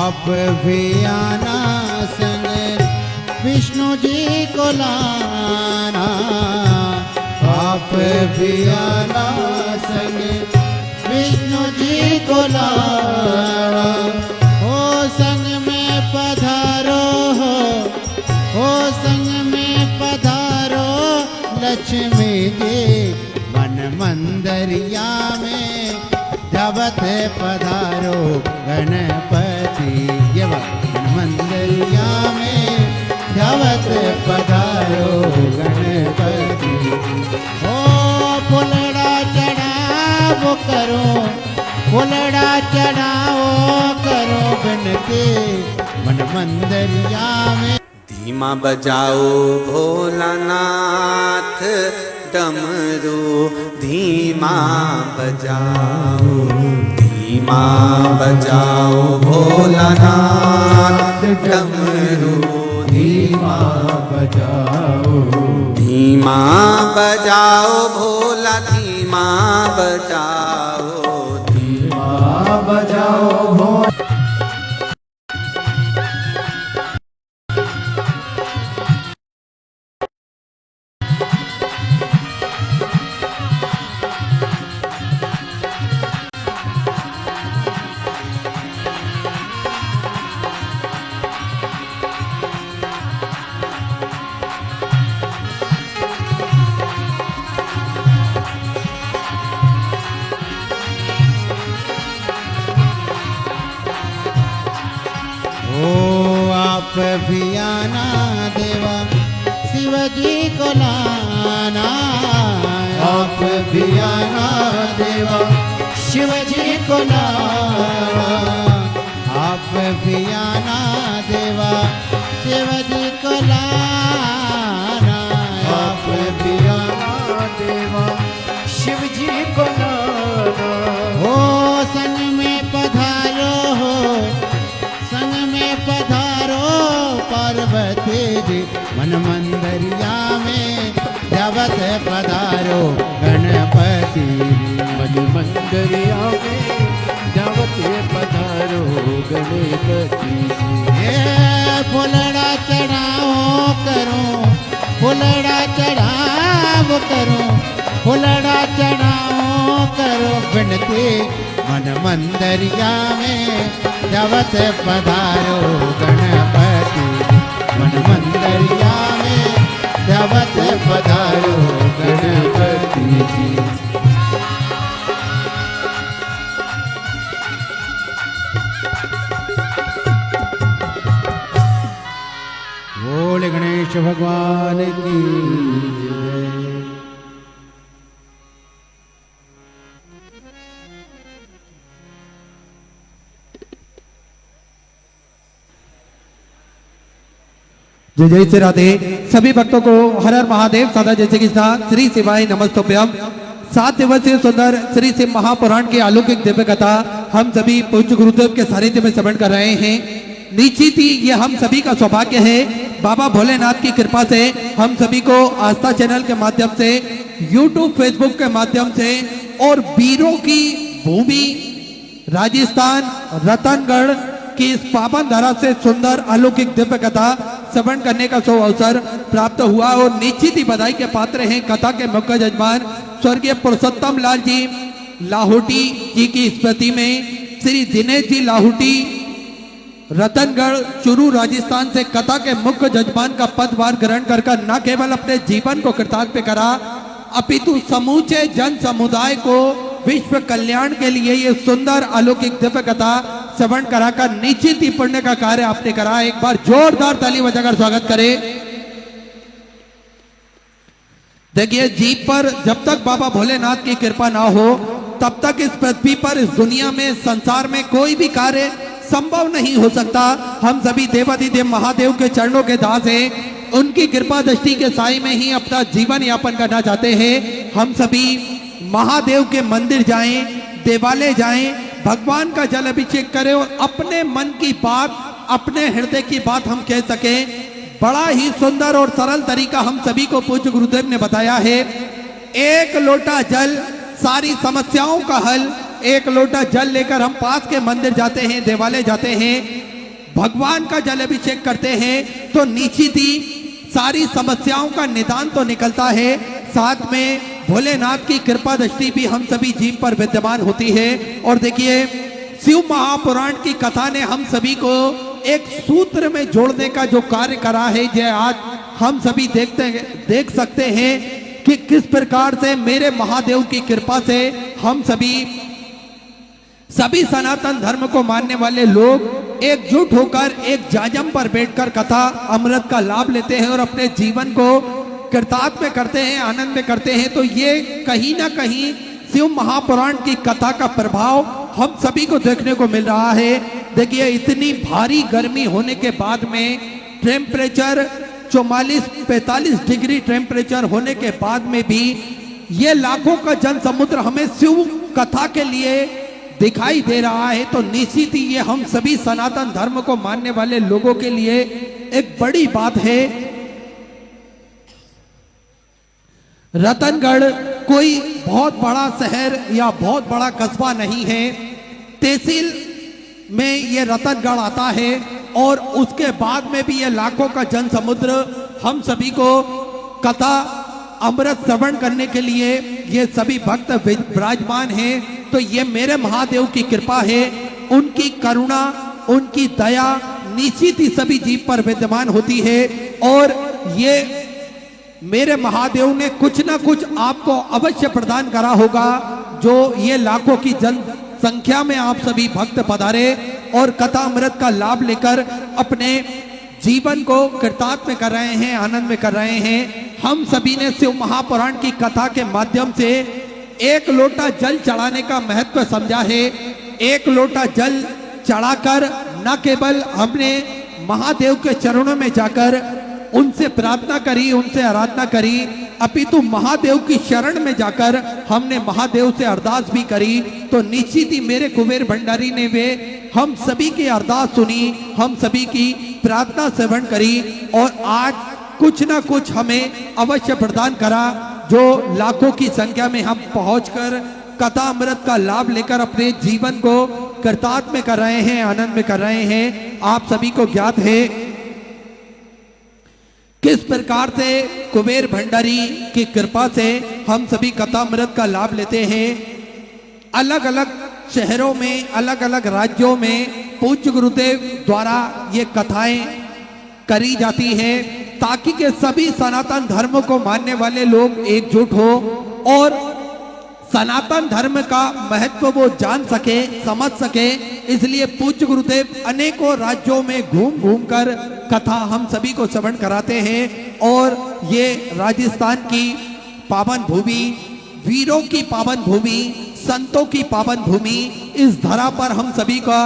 आप भी आना संग विष्णु जी को लाना, आप भी आना संग विष्णु जी को लाना। हो संग में पधारो, हो संग में पधारो लक्ष्मी जी, मन मंदिरिया में जबत पधारो गणपति। ये मन मंदिरिया में जबत पधारो गणपति। ओ फुलड़ा चढ़ाओ करो, फुलड़ा चढ़ाओ करो बिनती मन मंदिरिया में। धीमा बजाओ भोलानाथ डमरू, धीमा बजाओ, धीमा बजाओ भोलानाथ डमरू, धीमा बजाओ, धीमा बजाओ भोला, धीमा बजाओ, धीमा बजाओ भोला। आप भी आना देवा शिव जी को लाना, आप भी आना देवा शिव जी को लाना, आप भी आना देवा शिव जी को लाना, आप भी आना देवा शिव जी को लाना। हो संग में पधारो, हो संग में पधारो पार्वती जी, मन मंदिरिया में जबत पधारो गणपति। मन मंदिरिया में जबत पधारो गणपति। ये फुलड़ा चढ़ाओ करो, फुलड़ा चढ़ाओ करो, फुलड़ा चढ़ाओ करो बिनती मन मंदिरिया में जबत पधारो गणपति। मन मंदिरिया में जबत पधारो गणपति जी। बोले गणेश भगवान की जय। जय जय श्री राधे। सभी भक्तों को हर हर महादेव, सदा जय श्री कृष्ण, श्री शिवाय नमस्तुभ्यम। 7 दिवसीय सुंदर श्री शिव महापुराण की अलौकिक दिव्य कथा हम सभी पूज्य गुरुदेव के सानिध्य में श्रवण कर रहे हैं। निश्चित ही ये हम सभी का सौभाग्य है। बाबा भोलेनाथ की कृपा से हम सभी को आस्था चैनल के माध्यम से, यूट्यूब फेसबुक के माध्यम से और वीरों की भूमि राजस्थान रतनगढ़ की इस पावन धरा से सुंदर अलौकिक दिव्य कथा श्रवण करने का सौ अवसर प्राप्त हुआ। और निश्चित ही बधाई के पात्र हैं कथा के मुख्य जजमान स्वर्गीय पुरुषोत्तम लाल जी लाहौटी जी की स्मृति में श्री दिनेश जी लाहौटी रतनगढ़ चुरू राजस्थान से कथा के मुख्य जजमान का पदभार ग्रहण कर न केवल अपने जीवन को कृतार्थ करा, अपितु समूचे जन समुदाय को विश्व कल्याण के लिए ये सुंदर अलौकिक दिव्य कथा श्रवण कराकर निश्चित ही पुण्य का कार्य आपने करा। एक बार जोरदार ताली बजाकर स्वागत करें। देखिए, जीव पर जब तक बाबा भोलेनाथ की कृपा ना हो तब तक इस पृथ्वी पर, इस दुनिया में, संसार में कोई भी कार्य संभव नहीं हो सकता। हम सभी देवाधिदेव महादेव के चरणों के दास हैं, उनकी कृपा दृष्टि के साए में ही अपना जीवन यापन करना चाहते हैं। हम सभी महादेव के मंदिर जाएं, देवालय जाएं, भगवान का जल अभिषेक करें और अपने मन की बात, अपने हृदय की बात हम कह सकें। बड़ा ही सुंदर और सरल तरीका हम सभी को पूज्य गुरुदेव ने बताया है। एक लोटा जल सारी समस्याओं का हल। एक लोटा जल लेकर हम पास के मंदिर जाते हैं, देवालय जाते हैं भगवान का जल अभिषेक करते हैं तो निश्चित ही सारी समस्याओं का निदान तो निकलता है, साथ में भोलेनाथ की कृपा दृष्टि भी हम सभी जीव पर विद्यमान होती है। और देखिए शिव महापुराण की कथा ने हम सभी को एक सूत्र में जोड़ने का जो कार्य करा है, जो आज हम सभी देख सकते हैं कि किस प्रकार से मेरे महादेव की कृपा से हम सभी सनातन धर्म को मानने वाले लोग एकजुट होकर एक जाजम पर बैठकर कथा अमृत का लाभ लेते हैं और अपने जीवन को कृतार्थ में करते हैं, आनंद में करते हैं। तो ये कहीं ना कहीं शिव महापुराण की कथा का प्रभाव हम सभी को देखने को मिल रहा है। देखिए इतनी भारी गर्मी होने के बाद में टेम्परेचर 44-45 डिग्री टेम्परेचर होने के बाद में भी ये लाखों का जन समुद्र हमें शिव कथा के लिए दिखाई दे रहा है। तो निश्चित ही ये हम सभी सनातन धर्म को मानने वाले लोगों के लिए एक बड़ी बात है। रतनगढ़ कोई बहुत बड़ा शहर या बहुत बड़ा कस्बा नहीं है, तहसील में ये रतनगढ़ आता है और उसके बाद में भी ये लाखों का जन समुद्र हम सभी को कथा अमृत श्रवण करने के लिए ये सभी भक्त विराजमान हैं। तो ये मेरे महादेव की कृपा है, उनकी करुणा, उनकी दया निश्चित ही सभी जीव पर विद्यमान होती है। और ये मेरे महादेव ने कुछ ना कुछ आपको अवश्य प्रदान करा होगा, जो ये लाखों की जनसंख्या में आप सभी भक्त पधारे और कथा अमृत का लाभ लेकर अपने जीवन को कृतार्थ में कर रहे हैं, आनंद में कर रहे हैं। हम सभी ने शिव महापुराण की कथा के माध्यम से एक लोटा जल चढ़ाने का महत्व समझा है। एक लोटा जल चढ़ाकर न केवल हमने महादेव के चरणों में जाकर उनसे प्रार्थना करी, उनसे आराधना करी, अपितु महादेव की शरण में जाकर हमने महादेव से अरदास भी करी। तो निश्चित ही मेरे कुबेर भंडारी ने वे हम सभी की अरदास सुनी, हम सभी की प्रार्थना श्रवण करी और आज कुछ ना कुछ हमें अवश्य प्रदान करा, जो लाखों की संख्या में हम पहुंचकर कथा अमृत का लाभ लेकर अपने जीवन को कृतार्थ में कर रहे हैं, आनंद में कर रहे हैं। आप सभी को ज्ञात है किस प्रकार से कुबेर भंडारी की कृपा से हम सभी कथा अमृत का लाभ लेते हैं। अलग अलग शहरों में, अलग अलग राज्यों में पूज्य गुरुदेव द्वारा ये कथाएं करी जाती हैं ताकि के सभी सनातन धर्म को मानने वाले लोग एकजुट हो और सनातन धर्म का महत्व वो जान सके, समझ सके। इसलिए पूज्य गुरुदेव अनेकों राज्यों में घूम घूम कर कथा हम सभी को श्रवण कराते हैं। और ये राजस्थान की पावन भूमि, वीरों की पावन भूमि, संतों की पावन भूमि, इस धरा पर हम सभी का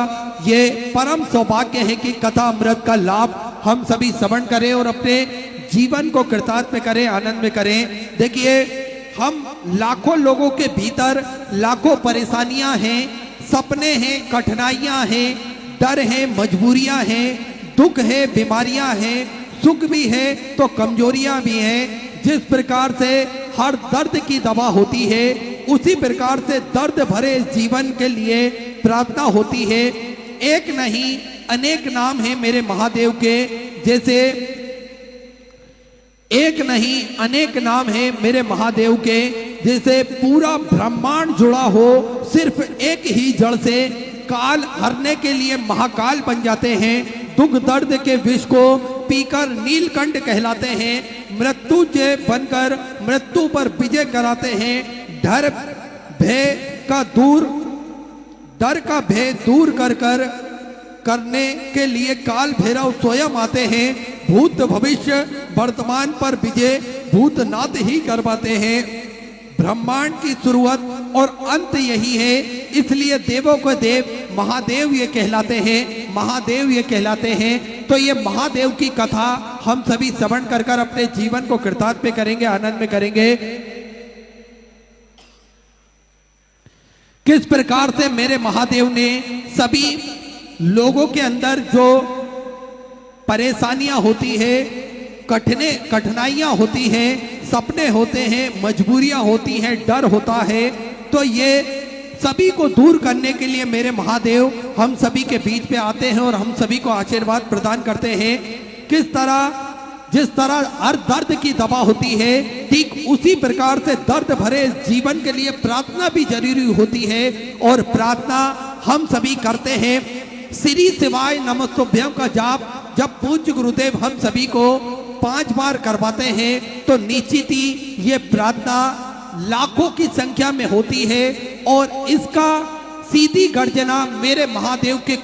ये परम सौभाग्य है कि कथा अमृत का लाभ हम सभी श्रवण करें और अपने जीवन को कृतार्थ में करें, आनंद में करें। देखिए हम लाखों लोगों के भीतर लाखों परेशानियां हैं, सपने हैं, कठिनाइयां हैं, डर है, मजबूरियां हैं, दुख है, बीमारियां हैं, सुख भी है तो कमजोरियां भी हैं। जिस प्रकार से हर दर्द की दवा होती है, उसी प्रकार से दर्द भरे जीवन के लिए प्रार्थना होती है। एक नहीं अनेक नाम है मेरे महादेव के, जैसे एक नहीं अनेक नाम है मेरे महादेव के, जैसे पूरा ब्रह्मांड जुड़ा हो सिर्फ एक ही जड़ से। काल हरने के लिए महाकाल बन जाते हैं, दुख दर्द के विष को पीकर नीलकंठ कहलाते हैं, मृत्युंजय बनकर मृत्यु पर विजय कराते हैं, डर का भय दूर कर करने के लिए काल भैरव स्वयं आते हैं, भूत भविष्य वर्तमान पर विजय भूतनाथ ही करवाते हैं। ब्रह्मांड की शुरुआत और अंत यही है, इसलिए देवों को देव महादेव ये कहलाते हैं, महादेव ये कहलाते हैं। तो ये महादेव की कथा हम सभी श्रवण कर कर अपने जीवन को कृतार्थ में करेंगे, आनंद में करेंगे। किस प्रकार से मेरे महादेव ने सभी लोगों के अंदर जो परेशानियां होती है, कठिनाइयां होती हैं, सपने होते हैं, मजबूरियां होती हैं, डर होता है, तो ये सभी को दूर करने के लिए मेरे महादेव हम सभी के बीच पे आते हैं और हम सभी को आशीर्वाद प्रदान करते हैं। किस तरह जिस तरह हर दर्द की दवा होती है, ठीक उसी प्रकार से दर्द भरे जीवन के लिए प्रार्थना भी जरूरी होती है और प्रार्थना हम सभी करते हैं। श्री शिवाय नमस्तुभ्यम का जाप जब पूज्य गुरुदेव हम सभी को 5 बार करवाते हैं तो निश्चित ही ये प्रार्थना लाखों की संख्या में होती है और इसका सीधी गर्जना मेरे महादेव के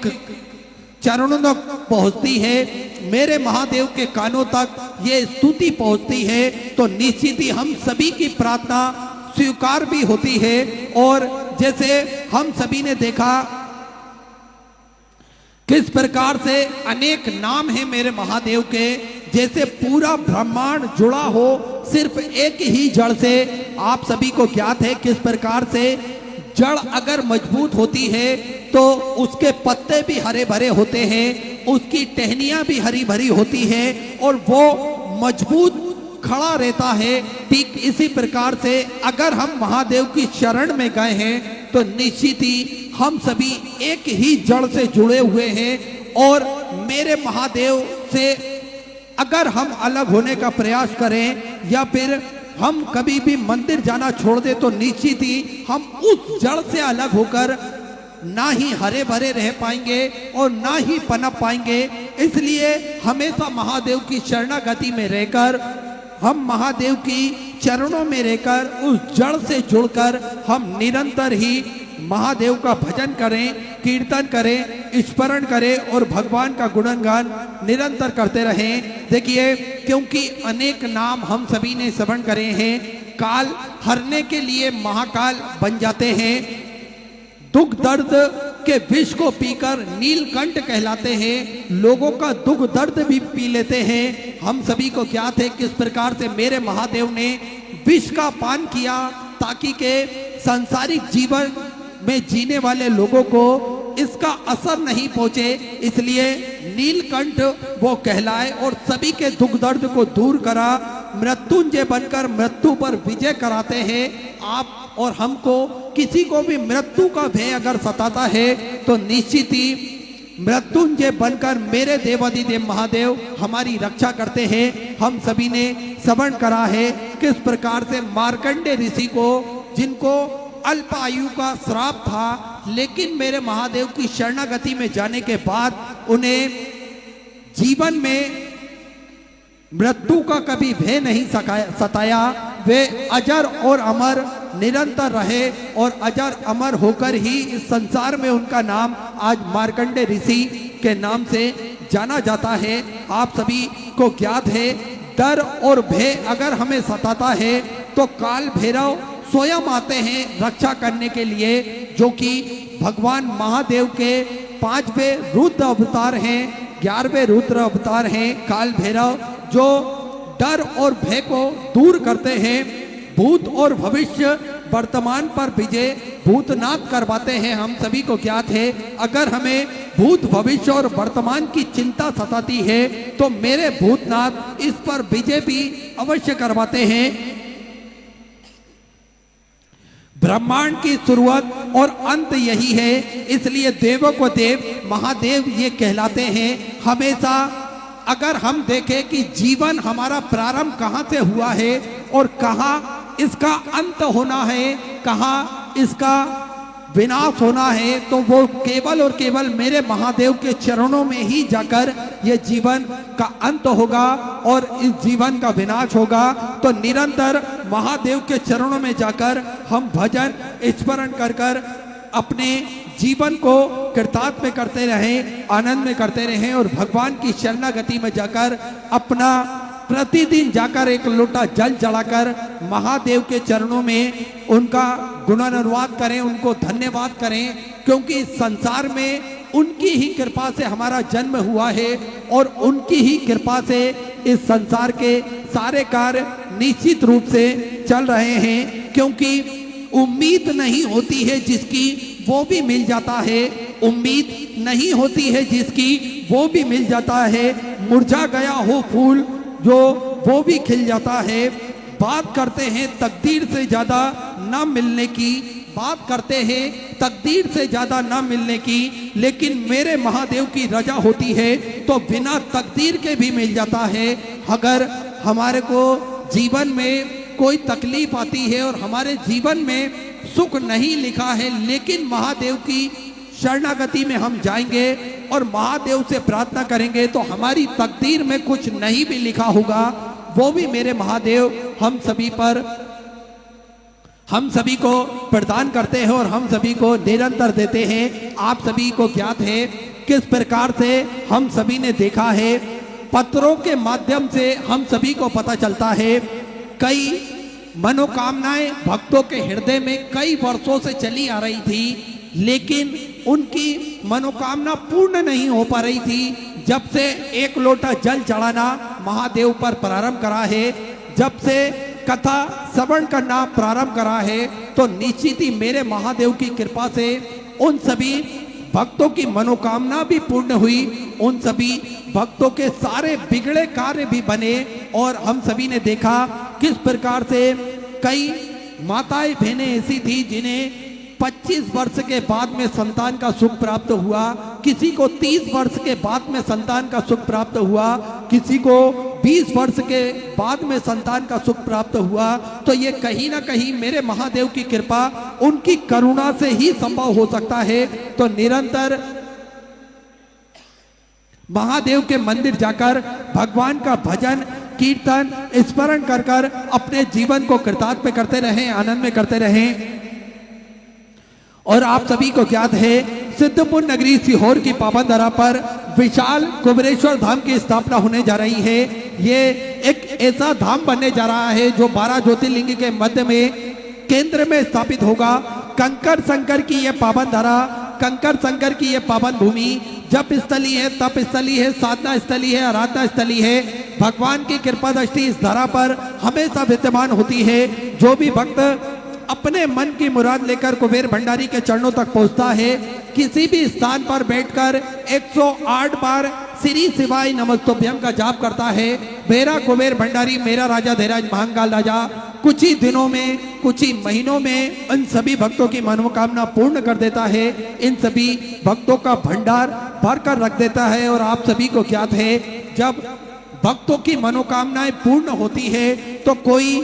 चरणों तक पहुंचती है, मेरे महादेव के कानों तक ये स्तुति पहुंचती है तो निश्चित ही हम सभी की प्रार्थना स्वीकार भी होती है। और जैसे हम सभी ने देखा किस प्रकार से अनेक नाम है मेरे महादेव के, जैसे पूरा ब्रह्मांड जुड़ा हो सिर्फ एक ही जड़ से। आप सभी को ज्ञात है किस प्रकार से जड़ अगर मजबूत होती है तो उसके पत्ते भी हरे भरे होते हैं, उसकी टहनियां भी हरी भरी होती है और वो मजबूत खड़ा रहता है। ठीक इसी प्रकार से अगर हम महादेव की शरण में गए हैं तो निश्चित ही हम सभी एक ही जड़ से जुड़े हुए हैं और मेरे महादेव से अगर हम अलग होने का प्रयास करें या फिर हम कभी भी मंदिर जाना छोड़ दे तो निश्चित ही हम उस जड़ से अलग होकर ना ही हरे भरे रह पाएंगे और ना ही पनप पाएंगे। इसलिए हमेशा महादेव की शरणागति में रहकर हम महादेव की चरणों में रहकर उस जड़ से जुड़कर हम निरंतर ही महादेव का भजन करें, कीर्तन करें, स्मरण करें और भगवान का गुणगान निरंतर करते रहें। देखिए क्योंकि अनेक नाम हम सभी ने श्रवण करे हैं, काल हरने के लिए महाकाल बन जाते हैं, दुख दर्द के विष को पीकर नीलकंठ कहलाते हैं, लोगों का दुख दर्द भी पी लेते हैं। हम सभी को ज्ञात है किस प्रकार से मेरे महादेव ने विष का पान किया ताकि के सांसारिक जीवन में जीने वाले लोगों को इसका असर नहीं पहुंचे, इसलिए नीलकंठ वो कहलाए और सभी के दुख दर्द को दूर करा, मृत्युंजय बनकर मृत्यु पर विजय कराते हैं। आप और हमको किसी को भी मृत्यु का भय अगर सताता है तो निश्चित ही मृत्युंजय बनकर मेरे देवाधिदेव महादेव हमारी रक्षा करते हैं। हम सभी ने श्रवण करा है किस प्रकार से मार्कंडेय ऋषि को, जिनको अल्प आयु का श्राप था, लेकिन मेरे महादेव की शरणागति में जाने के बाद उन्हें जीवन में मृत्यु का कभी भय नहीं सताया। वे अजर और अमर निरंतर रहे और अजर अमर होकर ही इस संसार में उनका नाम आज मार्कंडेय ऋषि के नाम से जाना जाता है। आप सभी को ज्ञात है डर और भय अगर हमें सताता है तो काल भैरव स्वयं आते हैं रक्षा करने के लिए, जो कि भगवान महादेव के 5वें रुद्र अवतार हैं, 11वें रुद्र अवतार हैं काल भैरव, जो डर और भय को दूर करते हैं, भूत और भविष्य वर्तमान पर विजय भूतनाथ करवाते हैं। हम सभी को ज्ञात है अगर हमें भूत भविष्य और वर्तमान की चिंता सताती है तो मेरे भूतनाथ इस पर विजय भी अवश्य करवाते हैं। ब्रह्मांड की शुरुआत और अंत यही है, इसलिए देवों को देव महादेव ये कहलाते हैं। हमेशा अगर हम देखें कि जीवन हमारा प्रारंभ कहाँ से हुआ है और कहाँ इसका अंत होना है, कहाँ इसका विनाश होना है, तो वो केवल और केवल मेरे महादेव के चरणों में ही जाकर ये जीवन का अंत होगा और इस जीवन का विनाश होगा। तो निरंतर महादेव के चरणों में जाकर हम भजन स्मरण कर कर अपने जीवन को कृतार्थ में करते रहें, आनंद में करते रहें और भगवान की शरणागति में जाकर अपना प्रतिदिन जाकर एक लोटा जल चढ़ाकर महादेव के चरणों में उनका गुणानुवाद करें, उनको धन्यवाद करें, क्योंकि इस संसार में उनकी ही कृपा से हमारा जन्म हुआ है और उनकी ही कृपा से इस संसार के सारे कार्य निश्चित रूप से चल रहे हैं। क्योंकि उम्मीद नहीं होती है जिसकी वो भी मिल जाता है, उम्मीद नहीं होती है जिसकी वो भी मिल जाता है, मुरझा गया हो फूल जो वो भी खिल जाता है। बात करते हैं तकदीर से ज्यादा न मिलने की, बात करते हैं तकदीर से ज्यादा ना मिलने की, लेकिन मेरे महादेव की रजा होती है तो बिना तकदीर के भी मिल जाता है। अगर हमारे को जीवन में कोई तकलीफ आती है और हमारे जीवन में सुख नहीं लिखा है, लेकिन महादेव की शरणागति में हम जाएंगे और महादेव से प्रार्थना करेंगे तो हमारी तकदीर में कुछ नहीं भी लिखा होगा, वो भी मेरे महादेव हम सभी को प्रदान करते हैं और हम सभी को निरंतर देते हैं। आप सभी को ज्ञात है किस प्रकार से हम सभी ने देखा है, पत्रों के माध्यम से हम सभी को पता चलता है कई मनोकामनाएं भक्तों के हृदय में कई वर्षों से चली आ रही थी, लेकिन उनकी मनोकामना पूर्ण नहीं हो पा रही थी। जब से एक लोटा जल चढ़ाना महादेव पर प्रारंभ करा है, जब से कथा श्रवण करना प्रारंभ करा है, तो निश्चित ही मेरे महादेव की कृपा से उन सभी भक्तों की मनोकामना भी पूर्ण हुई, उन सभी भक्तों के सारे बिगड़े कार्य भी बने। और हम सभी ने देखा किस प्रकार से कई माताएं बहनें ऐसी थी जिन्हें 25 वर्ष के बाद में संतान का सुख प्राप्त हुआ, किसी को 30 वर्ष के बाद में संतान का सुख प्राप्त हुआ, किसी को 20 वर्ष के बाद में संतान का सुख प्राप्त हुआ। तो ये कहीं ना कहीं मेरे महादेव की कृपा, उनकी करुणा से ही संभव हो सकता है। तो निरंतर महादेव के मंदिर जाकर भगवान का भजन कीर्तन स्मरण कर कर अपने जीवन को कृतार्थ में करते रहें, आनंद में करते रहें। और आप सभी को ज्ञात है सिद्धपुर नगरी सीहोर की पावन धरा पर विशाल कुबेरेश्वर धाम की स्थापना होने जा रही है। ये एक ऐसा धाम बनने जा रहा है जो 12 ज्योतिर्लिंग के मध्य में केंद्र में स्थापित होगा। कंकर शंकर की ये पावन धरा, कंकर शंकर की ये पावन भूमि जप स्थली है, तप स्थली है, साधना स्थली है, आराधना स्थली है। भगवान की कृपा दृष्टि इस धरा पर हमेशा विद्यमान होती है। जो भी भक्त अपने मन की मुराद लेकर कुबेर भंडारी के चरणों तक पहुंचता है, किसी भी स्थान पर बैठकर 108 बार श्री शिवाय नमस्तुभ्यम का जाप करता है, मेरा कुबेर भंडारी मेरा राजा धीराज महाकाल राजा कुछ ही दिनों में, कुछ ही महीनों में इन सभी भक्तों की मनोकामना पूर्ण कर देता है, इन सभी भक्तों का भंडार भर कर रख देता है। और आप सभी को ज्ञात है जब भक्तों की मनोकामनाएं पूर्ण होती है तो कोई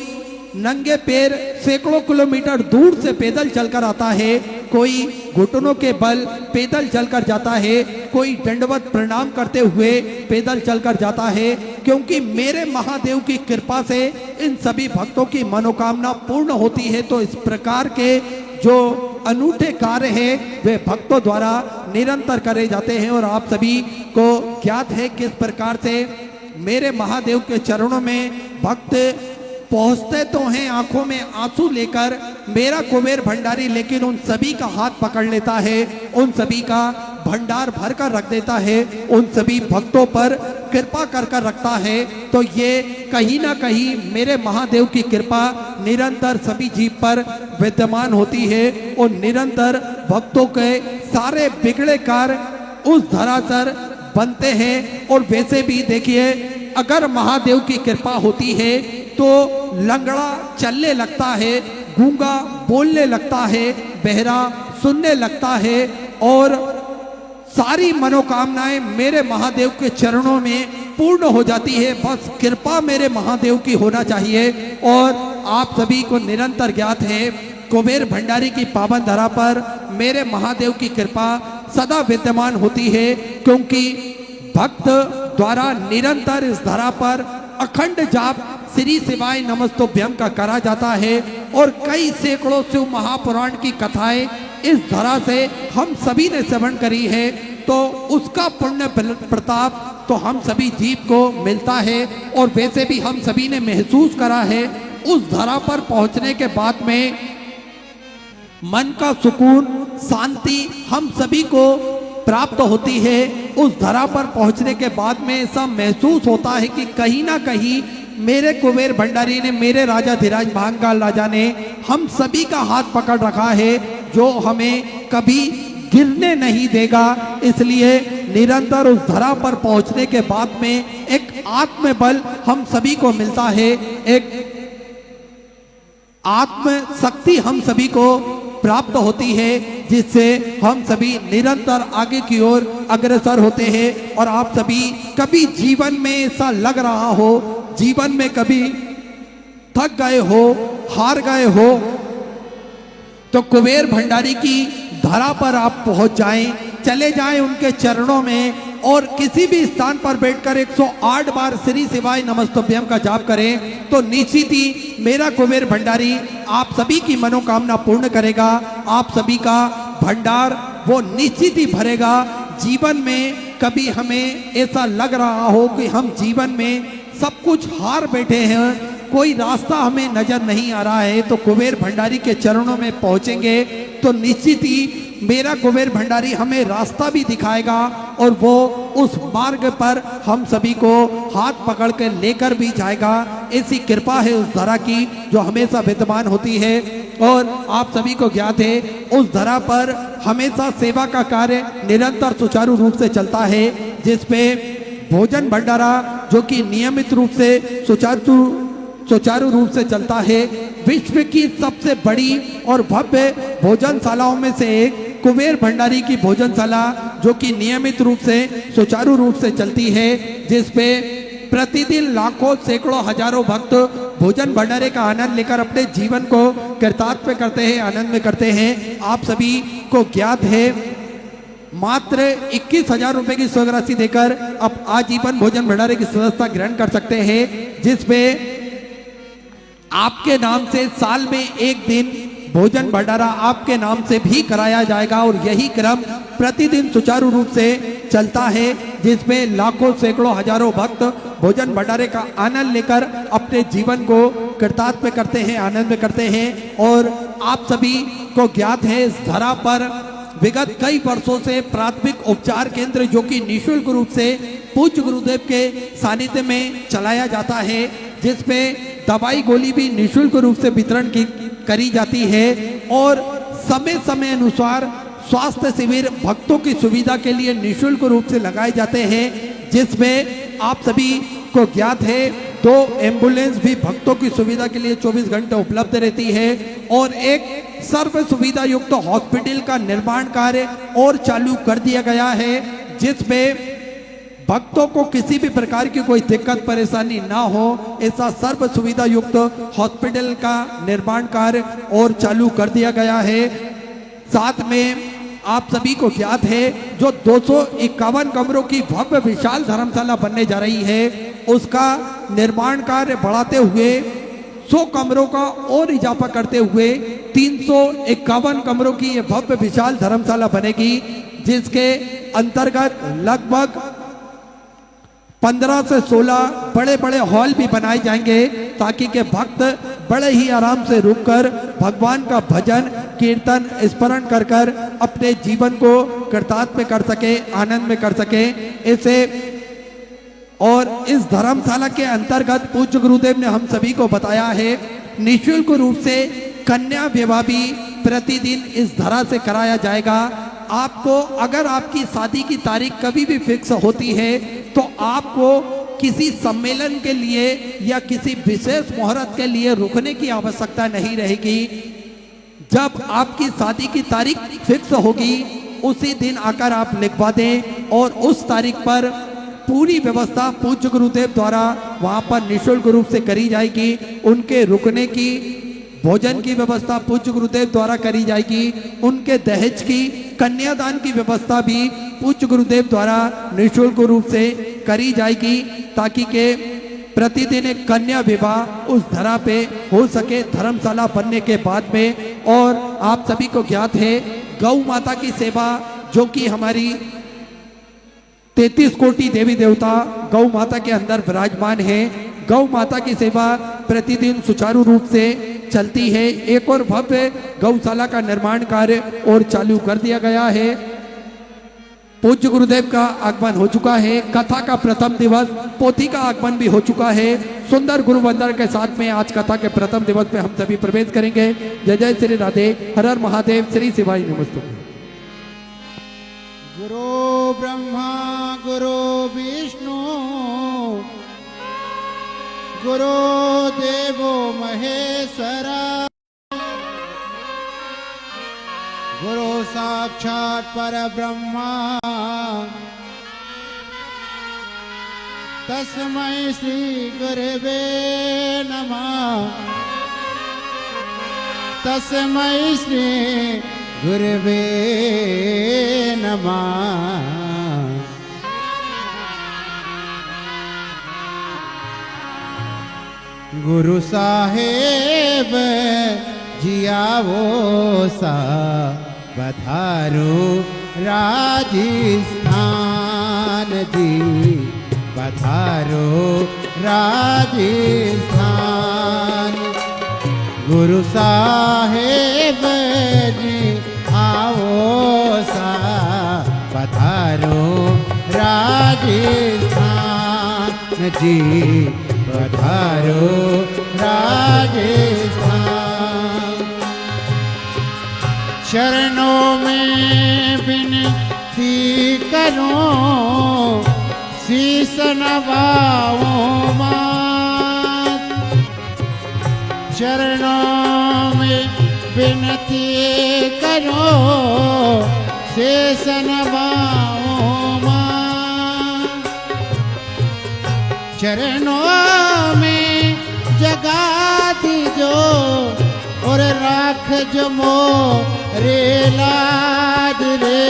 नंगे पैर सैकड़ों किलोमीटर दूर से पैदल चलकर आता है, कोई घुटनों के बल पैदल चलकर जाता है, कोई दंडवत प्रणाम करते हुए पैदल चलकर जाता है, क्योंकि मेरे महादेव की कृपा से इन सभी भक्तों की मनोकामना पूर्ण होती है। तो इस प्रकार के जो अनूठे कार्य है वे भक्तों द्वारा निरंतर करे जाते हैं। और आप सभी को ज्ञात है किस प्रकार से मेरे महादेव के चरणों में भक्त पहुंचते तो हैं आंखों में आंसू लेकर मेरा कुबेर भंडारी, लेकिन उन सभी का हाथ पकड़ लेता है, उन सभी का भंडार भर कर रख देता है, उन सभी भक्तों पर कृपा कर कर रखता है। तो ये कहीं ना कहीं मेरे महादेव की कृपा निरंतर सभी जीव पर विद्यमान होती है और निरंतर भक्तों के सारे बिगड़े कार्य उस धरातल बनते हैं। और वैसे भी देखिए अगर महादेव की कृपा होती है तो लंगड़ा चलने लगता है, गूंगा बोलने लगता है, बहरा सुनने लगता है और सारी मनोकामनाएं मेरे महादेव के चरणों में पूर्ण हो जाती है। बस कृपा मेरे महादेव की होना चाहिए। और आप सभी को निरंतर ज्ञात है कुबेर भंडारी की पावन धरा पर मेरे महादेव की कृपा सदा विद्यमान होती है, क्योंकि भक्त द्वारा निरंतर इस धरा पर अखंड जाप श्री शिवाय नमस्तुभ्यम का करा जाता है। और कई सैकड़ों शिव महापुराण की कथाएं इस धरा से हम सभी ने श्रवण करी है, तो उसका पुण्य प्रताप तो हम सभी जीव को मिलता है। और वैसे भी हम सभी ने महसूस करा है उस धरा पर पहुंचने के बाद में मन का सुकून शांति हम सभी को प्राप्त होती है। उस धरा पर पहुंचने के बाद में ऐसा महसूस होता है कि कहीं ना कहीं मेरे कुबेर भंडारी ने, मेरे राजा धीराज महाकाल राजा ने हम सभी का हाथ पकड़ रखा है, जो हमें कभी गिरने नहीं देगा। इसलिए निरंतर उस धरा पर पहुंचने के बाद में एक आत्मबल हम सभी को मिलता है, एक आत्म शक्ति हम सभी को प्राप्त होती है, जिससे हम सभी निरंतर आगे की ओर अग्रसर होते हैं। और आप सभी कभी जीवन में ऐसा लग रहा हो, जीवन में कभी थक गए हो, हार गए हो, तो कुबेर भंडारी की धरा पर आप पहुंच जाएं, चले जाएं उनके चरणों में और किसी भी स्थान पर बैठकर 108 बार श्री शिवाय नमस्तुभ्यम का जाप करें तो निश्चित ही मेरा कुबेर भंडारी आप सभी की मनोकामना पूर्ण करेगा। आप सभी का भंडार वो निश्चित ही भरेगा। जीवन में कभी हमें ऐसा लग रहा हो कि हम जीवन में सब कुछ हार बैठे हैं, कोई रास्ता हमें नजर नहीं आ रहा है, तो कुबेर भंडारी के चरणों में पहुंचेंगे तो निश्चित ही मेरा कुबेर भंडारी हमें रास्ता भी दिखाएगा और वो उस मार्ग पर हम सभी को हाथ पकड़ के लेकर भी जाएगा। ऐसी कृपा है उस धरा की जो हमेशा विद्यमान होती है। और आप सभी को ज्ञात है उस धरा पर हमेशा सेवा का कार्य निरंतर सुचारू रूप से चलता है, जिसपे भोजन भंडारा जो कि नियमित रूप से सुचारू रूप से चलता है। विश्व की सबसे बड़ी और भव्य भोजनशालाओं में से एक कुबेर भंडारी की भोजनशाला जो कि नियमित रूप से सुचारू रूप से चलती है, जिसपे प्रतिदिन लाखों सैकड़ों हजारों भक्त भोजन भंडारे का आनंद लेकर अपने जीवन को कृतार्थ करते हैं, आनंद में करते हैं। आप सभी को ज्ञात है मात्र 21,000 रुपए की स्वर्ग राशि देकर आप आजीवन भोजन भंडारे की सदस्यता ग्रहण कर सकते हैं, जिसपे आपके नाम से साल में एक दिन भोजन भंडारा आपके नाम से भी कराया जाएगा। और यही क्रम प्रतिदिन सुचारू रूप से चलता है, जिसमें लाखों सैकड़ों हजारों भक्त भोजन भंडारे का आनंद लेकर अपने जीवन को कृतार्थ करते हैं, आनंद में करते हैं। और आप सभी को ज्ञात है इस धरा पर विगत कई वर्षों से प्राथमिक उपचार केंद्र जो कि निःशुल्क रूप से पूज्य गुरुदेव के सानिध्य में चलाया जाता है, जिसपे दवाई गोली भी निःशुल्क रूप से वितरण करी जाती है। और समय समय अनुसार स्वास्थ्य शिविर भक्तों की सुविधा के लिए निःशुल्क रूप से लगाए जाते हैं, जिसमें आप सभी को ज्ञात है 2 एम्बुलेंस भी भक्तों की सुविधा के लिए 24 घंटे उपलब्ध रहती है। और एक सर्व सुविधा युक्त हॉस्पिटल का निर्माण कार्य और चालू कर दिया गया है, जिसमें भक्तों को किसी भी प्रकार की कोई दिक्कत परेशानी ना हो, ऐसा सर्व सुविधा युक्त हॉस्पिटल का निर्माण कार्य और चालू कर दिया गया है। साथ में आप सभी को ज्ञात है जो 251 कमरों की भव्य विशाल धर्मशाला बनने जा रही है, उसका निर्माण कार्य बढ़ाते हुए 100 कमरों का और इजाफा करते हुए 351 कमरों की ये भव्य विशाल धर्मशाला बनेगी, जिसके अंतर्गत लगभग 15 से 16 बड़े बड़े हॉल भी बनाए जाएंगे, ताकि के भक्त बड़े ही आराम से रुककर भगवान का भजन कीर्तन स्मरण कर कर अपने जीवन को कृतार्थ में कर सके, आनंद में कर सके। इसे और इस धर्मशाला के अंतर्गत पूज्य गुरुदेव ने हम सभी को बताया है निःशुल्क रूप से कन्या विवाह भी प्रतिदिन इस धरा से कराया जाएगा। आपको अगर आपकी शादी की तारीख कभी भी फिक्स होती है तो आपको किसी सम्मेलन के लिए या किसी विशेष मुहूर्त के लिए रुकने की आवश्यकता नहीं रहेगी। जब आपकी शादी की तारीख फिक्स होगी उसी दिन आकर आप लिखवा दें और उस तारीख पर पूरी व्यवस्था पूज्य गुरुदेव द्वारा वहां पर निःशुल्क रूप से करी जाएगी। उनके रुकने की, भोजन की व्यवस्था पूज्य गुरुदेव द्वारा करी जाएगी। उनके दहेज की, कन्यादान की व्यवस्था भी पूज्य गुरुदेव द्वारा निःशुल्क रूप से करी जाएगी, ताकि के प्रतिदिन एक कन्या विवाह उस धरा पे हो सके धर्मशाला बनने के बाद में। और आप सभी को ज्ञात है गौ माता की सेवा जो कि हमारी 33 कोटि देवी देवता गौ माता के अंदर विराजमान है, गौ माता की सेवा प्रतिदिन सुचारू रूप से चलती है। एक और भव्य गौशाला का निर्माण कार्य और चालू कर दिया गया है। पूज्य गुरुदेव का आगमन हो चुका है, कथा का प्रथम दिवस, पोथी का आगमन भी हो चुका है। सुंदर गुरु वंदन के साथ में आज कथा के प्रथम दिवस में हम सभी प्रवेश करेंगे। जय जय श्री राधे, हर हर महादेव, श्री शिवाय नमस्तुभ्यं। गुरु ब्रह्मा गुरु विष्णु गुरु देवो महेश्वरा साक्षात् परब्रह्मा तस्मै श्री गुरवे नमः तस्मै श्री गुरवे नमः गुरु साहेब जियावो सा पधारो राजस्थान जी पधारो राजस्थान गुरु साहेब जी आओ सा पधारो राजस्थान जी पधारो राजस्थान चरणों में विनती करूं शीस नवाऊं मात चरणों में विनती करूं शीस नवाऊं मात चरणों में जगा दीजो और राख जो मोरे लाज रे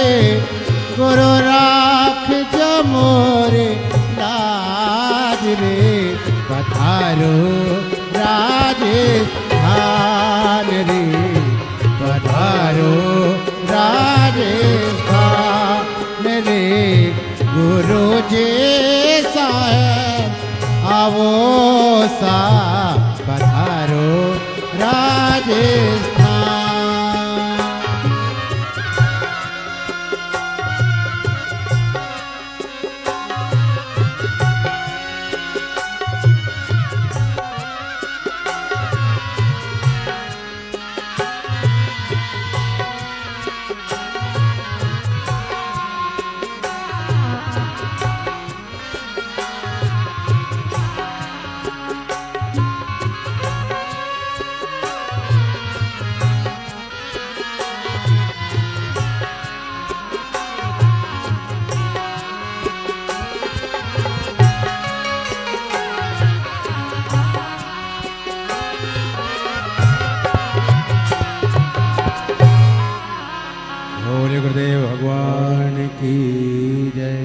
गुरु राख जो मोरे लाज रे पधारो राजस्थान रे पधारो राजस्थान रे गुरु जी साहेब आवो सा पधारो राजस्थान गुरुदेव भगवान की जय।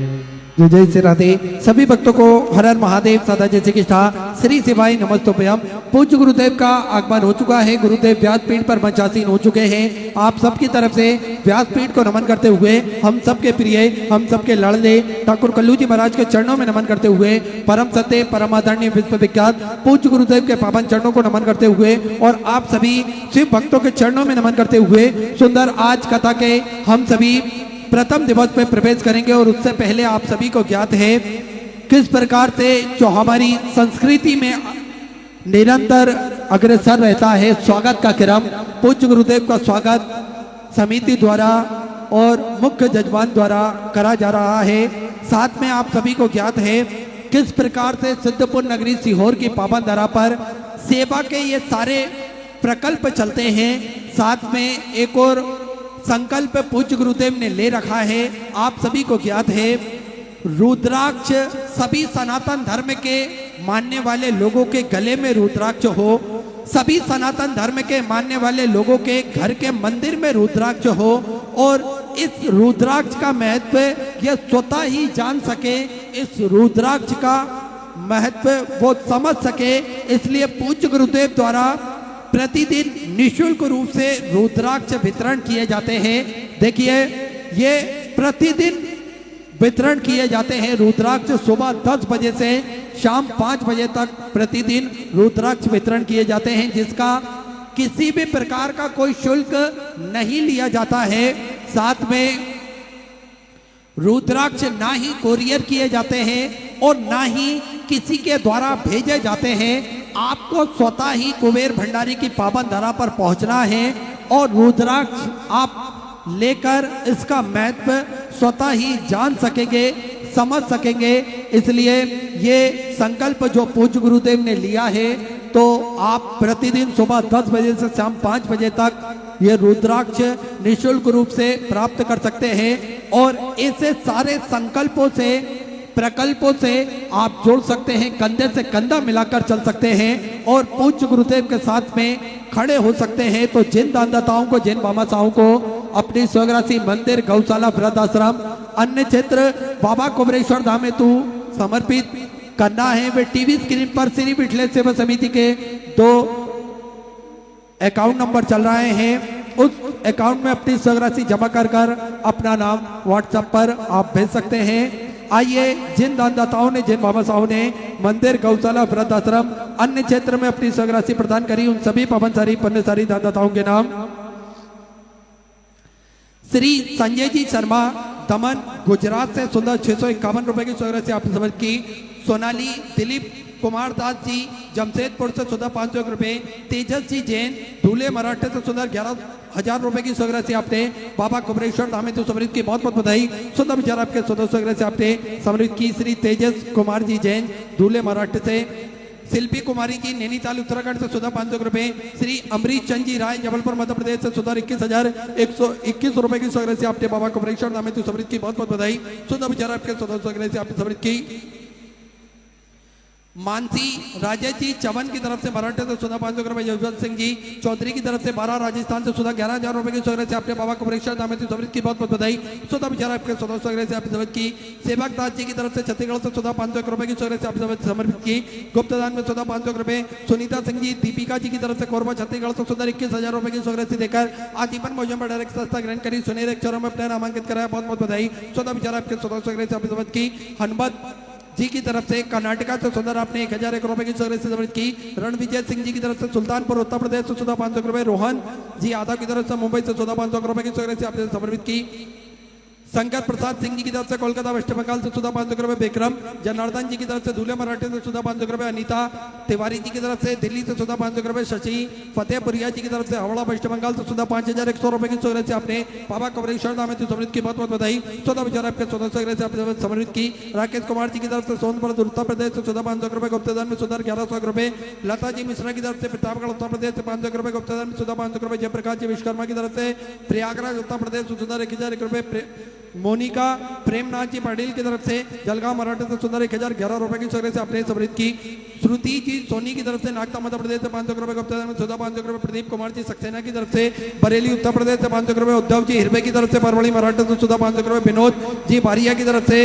जय श्री राधे। सभी भक्तों को हर हर महादेव सदा जय श्री कृष्णा श्री शिवाय नमस्तोभ्यम। पूज्य गुरुदेव का आगमन हो चुका है। गुरुदेव व्यासपीठ पर मंचासीन हो चुके हैं। आप सबकी तरफ से व्यासपीठ को नमन करते हुए हम सबके प्रिय हम सबके लाडले ठाकुर कल्लू जी महाराज के चरणों में नमन करते हुए परम सत्य परमादरणीय विश्वविख्यात पूज्य गुरुदेव के पावन चरणों को नमन करते हुए और आप सभी शिव भक्तों के चरणों में नमन करते हुए सुंदर आज कथा के हम सभी प्रथम दिवस में प्रवेश करेंगे। और उससे पहले आप सभी को ज्ञात है किस प्रकार से जो हमारी संस्कृति में निरंतर अग्रसर रहता है स्वागत का क्रम। पूज्य गुरुदेव का स्वागत समिति द्वारा और मुख्य जजमान द्वारा करा जा रहा है। साथ में आप सभी को ज्ञात है किस प्रकार से सिद्धपुर नगरी सीहोर की पावन धरा पर सेवा के ये सारे प्रकल्प चलते हैं। साथ में एक और संकल्प पूज्य गुरुदेव ने ले रखा है। आप सभी को ज्ञात है रुद्राक्ष सभी सनातन धर्म के मानने वाले लोगों के गले में रुद्राक्ष हो, सभी सनातन धर्म के मानने वाले लोगों के घर के मंदिर में रुद्राक्ष हो और इस रुद्राक्ष का महत्व यह स्वतः ही जान सके, इस रुद्राक्ष का महत्व वो समझ सके। इसलिए पूज्य गुरुदेव द्वारा प्रतिदिन निःशुल्क रूप से रुद्राक्ष वितरण किए जाते हैं। देखिए ये प्रतिदिन वितरण किए जाते हैं। रुद्राक्ष सुबह 10 बजे से शाम 5 बजे तक प्रतिदिन रुद्राक्ष वितरण किए जाते हैं, जिसका किसी भी प्रकार का कोई शुल्क नहीं लिया जाता है। साथ में रुद्राक्ष ना ही कोरियर किए जाते हैं और ना ही किसी के द्वारा भेजे जाते हैं। आपको स्वतः ही कुबेर भंडारी की पावन धरा पर पहुंचना है और रुद्राक्ष आप लेकर इसका महत्व स्वतः ही जान सकेंगे, समझ सकेंगे। इसलिए ये संकल्प जो पूज्य गुरुदेव ने लिया है तो आप प्रतिदिन सुबह 10 बजे से शाम 5 बजे तक ये रुद्राक्ष निशुल्क रूप से प्राप्त कर सकते हैं और ऐसे सारे संकल्पों से प्रकल्पों से आप जोड़ सकते हैं, कंधे से कंधा मिलाकर चल सकते हैं और पूज्य गुरुदेव के साथ में खड़े हो सकते हैं। तो जिन दानदाताओं को, जिन भामाशाहों को अपनी स्वग्रासी मंदिर, गौशाला, वृद्ध आश्रम, अन्य क्षेत्र बाबा कुबेरेश्वर धाम हेतु समर्पित करना है, वे टीवी स्क्रीन पर श्री विठलेश्वर सेवा समिति के 2 अकाउंट नंबर चल रहे हैं, उस अकाउंट में अपनी स्वराशि जमा कर अपना नाम व्हाट्सएप पर आप भेज सकते हैं। आइए, जिन दानदाताओं ने, जिन भामाशाहों ने मंदिर, गौशाला, वृद्ध आश्रम, अन्य क्षेत्र में अपनी स्वराशि प्रदान करी, उन सभी पवनसारी, पुण्यसारी दानदाताओं के नाम: श्री संजय जी शर्मा, दमन, गुजरात से सुंदर 651 रुपए की स्वराशि आप समझ की। सोनाली दिलीप कुमार दास जी, जमशेदपुर से सुधा 501 रुपए। तेजस जी जैन, धूले, मराठे से सुंदर 11,000 रुपए की स्वराशि आपने बाबा कुबेरेश्वर धाम हेतु समृद्ध की बहुत बहुत बधाई। सुधा विचार आपके स्वराशि आपने समृद्ध की। श्री तेजस कुमार जी जैन, धूले, मराठे से। शिल्पी कुमारी जी, नैनीताल, उत्तराखंड से सुधा 500 रुपए। श्री अमरीश चंद जी राय, जबलपुर, मध्य प्रदेश से सुधा 21,121 रुपए की स्वराशि आपने बाबा कुबेरेश्वर धाम हेतु समृद्ध की बहुत बहुत बधाई। सुधा विचार आपके स्वराशि आपने समृद्ध की। मानसी राजेश जी चवन की तरफ से मराठे से सुधा 500 रुपए। यशवंत सिंह जी चौधरी की तरफ से 12 राजस्थान से सुधा 11,000 रुपए की स्वराशि आपने बाबा कुबेरेश्वर धाम हेतु समृद्ध की बहुत बहुत बधाई। सुधा विचार आपके स्वराशि आपने समृद्ध की। सेवक दास जी की तरफ से छत्तीसगढ़ से सुधा 501 रुपए की स्वराशि आपने समर्पित की। गुप्तदान में सुधा 500 रुपए। सुनीता सिंह जी, दीपिका जी की तरफ से कोरबा, छत्तीसगढ़ से सुधा 21,000 रुपए की स्वराशि देकर आजीवन भोजन पर डायरेक्ट संस्था ग्रहण करी, सुनहरे अक्षरों में अपना नामांकित कराया, बहुत बहुत बधाई। सुधा विचार आपके स्वराशि आपने समर्पित की। हनुमत जी की तरफ से कर्नाटका से सुंदर आपने 1,001 रुपए की स्वराशि समर्पित की। रणविजय सिंह जी की तरफ से सुल्तानपुर, उत्तर प्रदेश से सुधा 500 रुपए। रोहन जी यादव की तरफ से मुंबई से सुधा 500 रुपए की स्वराशि आपने समर्पित की। शंकर प्रसाद सिंह जी की तरफ से कोलकाता, वेस्ट बंगाल से सुधा 500 रुपए। विक्रम जनार्दन जी की तरफ से धूले, मराठे से सुधा 500 रुपए। अनीता तिवारी जी की तरफ से दिल्ली से सुधा 500 रुपए। शशि फतेहपुरिया जी की तरफ से हावड़ा, वेस्ट बंगाल से सुधा 5,100 रुपए की स्वराशि आपने बाबा कुबेरेश्वर धाम हेतु समृद्ध की बहुत बहुत बधाई। सुधा विचार आपके स्वराशि आपने समर्पित की। राकेश कुमार जी की तरफ से सोनभद्र, उत्तर प्रदेश से सुधा 500 रुपए। गुप्तदान में सुधा 1,100 रुपए। लता जी मिश्रा की तरफ से प्रतापगढ़, उत्तर प्रदेश से 500 रुपए। गुप्तदान में सुधा 500 रुपए। जयप्रकाश जी विश्वकर्मा की तरफ से प्रयागराज, उत्तर प्रदेश से सुधा 1,001 रुपए। मोनिका प्रेमनाथ जी पाटिल की तरफ से जलगांव, मराठा से सुंदर 1,011 रुपए की स्वराशि आपने समृद्ध की। श्रुति जी सोनी की तरफ से नागता, मध्य प्रदेश से 500 रुपए। गुप्तदान में सुधा 500 रुपए। प्रदीप कुमार जी सक्सेना की तरफ से बरेली, उत्तर प्रदेश से 500 रुपए। उद्धव जी हिरबे की तरफ से परवड़ी, मराठा से सुधा 500 रुपए। विनोद जी बारिया की तरफ से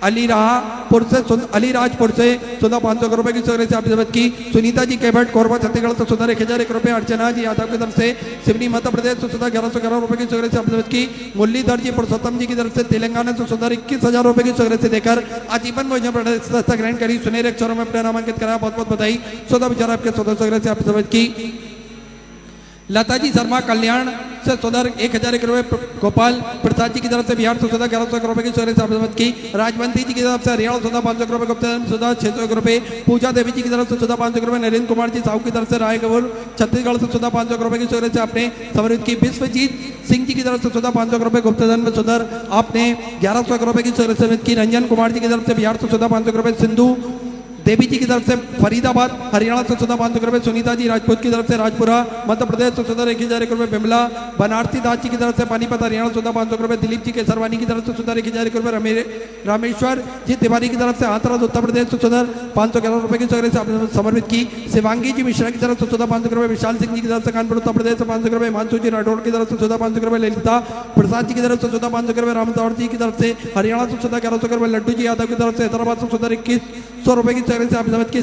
अलीराजपुर से सुधा 500 रुपए की स्वराशि आपने समर्पित की। सुनीता जी केवट, कोरबा, छत्तीसगढ़ से सुधा 1,001 रुपए। अर्चना जी यादव की तरफ से सिवनी, मध्य प्रदेश से सुधा 1,111 रुपए की स्वराशि आपने समर्पित की। मुरलीधर जी पुरुषोत्तम जी की तरफ से तेलंगाना से सुधा 21,000 रुपए की स्वराशि देकर आजीवन भोजन पर संस्था ग्रहण करी, सुनहरे अक्षरों में अपना नामांकित कराया, बहुत बहुत बधाई। सुधा विचार आपके स्वराशि आपने समर्पित की। लता जी शर्मा कल्याण से सुधर 1,001 रुपए। गोपाल प्रसाद जी की तरफ से बिहार से सुधा 1,100 रुपए की स्वराशि आपने समर्पित की। राजवंती जी की तरफ से हरियाणा सुधा 500 रुपए। गुप्तदान सुधा 601 रुपए। पूजा देवी जी की तरफ से सुधा 500 रुपए। नरेंद्र कुमार जी साहू की तरफ से रायगढ़, छत्तीसगढ़ से सुधा 500 रुपए की स्वराशि आपने समर्पित की। विश्वजीत सिंह जी की तरफ से सुधा 500 रुपए। गुप्तदान में सुधर आपने 1,100 रुपए की स्वराशि समर्पित की। रंजन कुमार जी की तरफ से बिहार से सुधा 500 रुपए। सिंधु देवी जी की तरफ से फरीदाबाद, हरियाणा से सुधा 500 रुपए। सुनीता जी राजपूत की तरफ से राजपुरा, मध्य प्रदेश से सुधा 1,001 रुपए। बिमला बनारसी दास जी की तरफ से पानीपत, हरियाणा सुधा 500 रुपए। दिलीप जी केसरवानी की तरफ से सुधा 1,001 रुपए। रामेश्वर जी तिवारी की तरफ से हाथरस, उत्तर प्रदेश से सुधा 511 रुपए की स्वराशि आपने समर्पित की। शिवांगी जी मिश्रा की तरफ से सुधा 500 रुपए। विशाल सिंह जी की तरफ से कानपुर, उत्तर प्रदेश से 500 रुपए। हिमांशु जी राठौड़ की तरफ से सुधा 500 रुपए। ललिता प्रसाद जी की तरफ से सुधा 500 रुपए। रामदौड़ जी की तरफ से हरियाणा से सुधा 1,100 रुपए। लड्डू जी यादव की तरफ से हैदराबाद से सुधा 2,100 रुपए की स्वराशि आपने समर्पित की।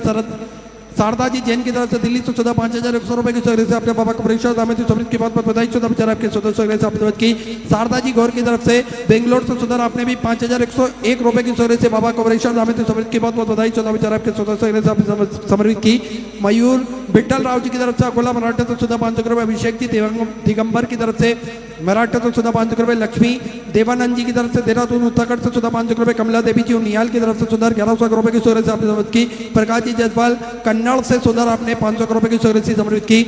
शारदा जी जैन की तरफ से दिल्ली से सुधा 5,100 रुपए की स्वराशि आपने बाबा कुबेरेश्वर धाम हेतु समृद्ध की बहुत बहुत बधाई। सुधा विचार आपके स्वराशि आपने समर्पित की। शारदा जी गौर की तरफ से बेंगलोर से सुधा आपने भी 5,101 रुपए की स्वराशि बाबा कुबेरेश्वर धाम हेतु समृद्ध की बहुत बहुत बधाई। सुधा विचार आपके स्वराशि आपने समर्पित की। मयूर विठल राव जी की तरफ से अकोला, मराठा से सुधा 500 रुपए। अभिषेक जी दिगंबर की तरफ से मराठा से सुधा 500 रुपए। लक्ष्मी देवानंद जी की तरफ से देहरादून, उत्तराखंड से सुधा 500 रुपए। कमला देवी जी उनियाल की तरफ से सुधा 1,100 रुपए की स्वराशि आपने समर्पित की। प्रकाश जी जयसवाल कन्नड़ से सुधा आपने 500 रुपए की स्वराशि समर्पित की।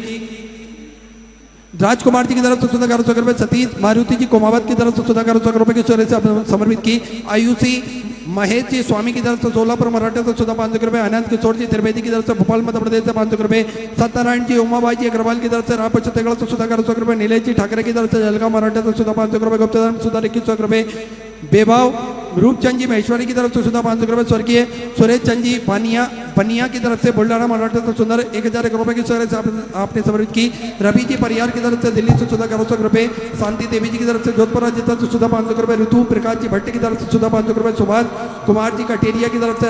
राजकुमार जी की तरफ से सुधा 1,100 रुपए। सतीश मारुति जी कोमावत की तरफ से सुधा 1,100 रुपए की स्वराशि आपने समर्पित की। आयुषी महेश जी स्वामी की तरफ से सोलापुर मराठे से 500 रुपए, अनंत किशोर जी त्रिवेदी की तरफ से भोपाल मध्य प्रदेश से 500 रुपए, सत्यनारायण जी उमाबाई जी अग्रवाल की तरफ से रायपुर छत्तीसगढ़ से 100 रुपए, नीलेश जी ठाकरे की तरफ से जलगांव मराठे से 500 रुपए, गुप्तधन सुधा 2100 रुपए, बेबाव रूपचंद जी महेश्वरी की तरफ से 500 रुपए, स्वर्गीय सुरेश चंद जी बनिया की तरफ से बुल्डाना मराठा से सुंदर 1001 रुपए की सहायता से आपने समर्पित की। रवि जी परियार की तरफ से दिल्ली से 1100 रुपए, शांति देवी जी की तरफ से जोधपुर राज्य से 500 रुपए, ऋतु प्रकाश जी भट्ट की तरफ से 500 रुपए, सुभाष कुमार जी कटेरिया की तरफ से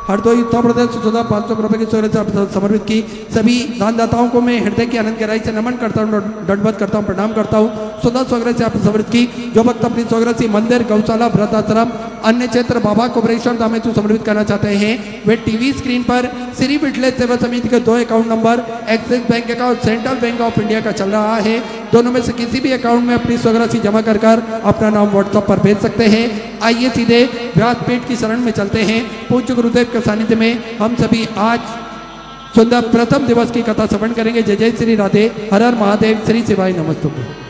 हरदोई उत्तर प्रदेश से 500 रुपए की सहायता से समर्पित की। सभी दानदाताओं को मैं हृदय की आनंद गहराई से नमन करता हूँ, दंडवत करता हूँ, प्रणाम करता हूँ। सुधा स्वग्रह से आपने समर्पित की। जो भक्त अपनी स्वग्रह से मंदिर, गौशाला, वृद्धाश्रम, अन्य क्षेत्र बाबा कुबरेश्वर धाम हेतु समर्पित करना चाहते हैं, वे टीवी स्क्रीन पर श्री विठलेश सेवा समिति के 2 account number axis bank account, central bank of India का चल रहा है। दोनों में से किसी भी अकाउंट में अपनी स्वग्रासी जमा कर अपना नाम व्हाट्सएप पर भेज सकते हैं। आइए सीधे व्यासपीठ की शरण में चलते हैं। पूज्य गुरुदेव के सानिध्य में हम सभी आज सुंदर प्रथम दिवस की कथा श्रवण करेंगे। जय जय श्री राधे, हर हर महादेव, श्री शिवाय नमस्तुभ्यं।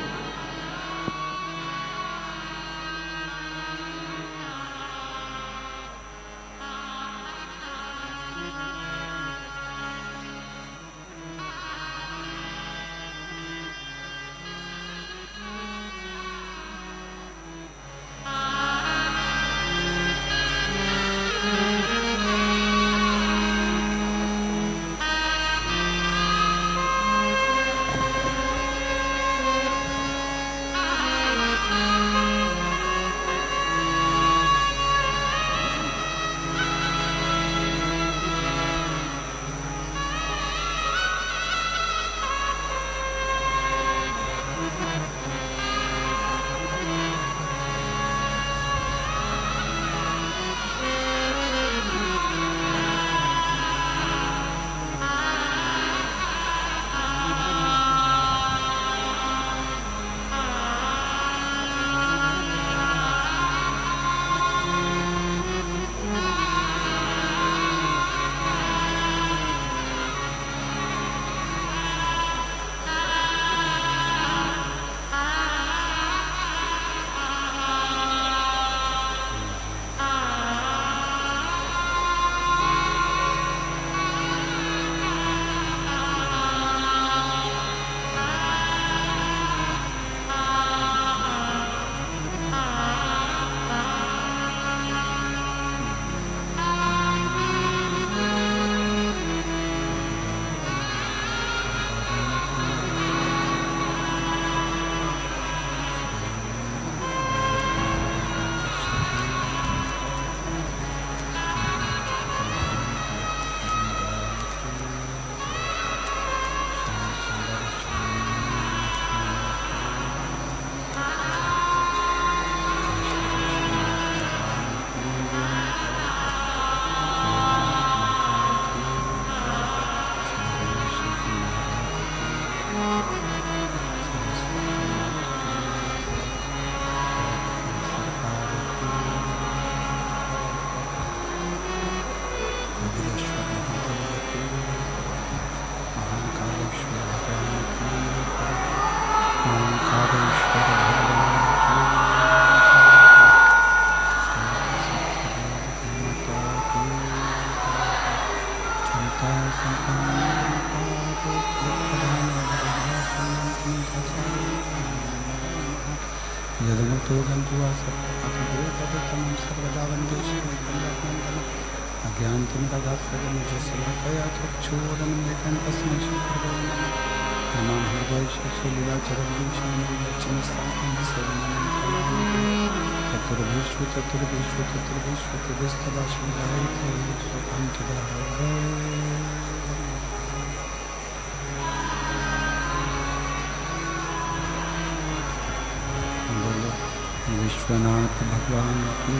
विश्वनाथ भगवान की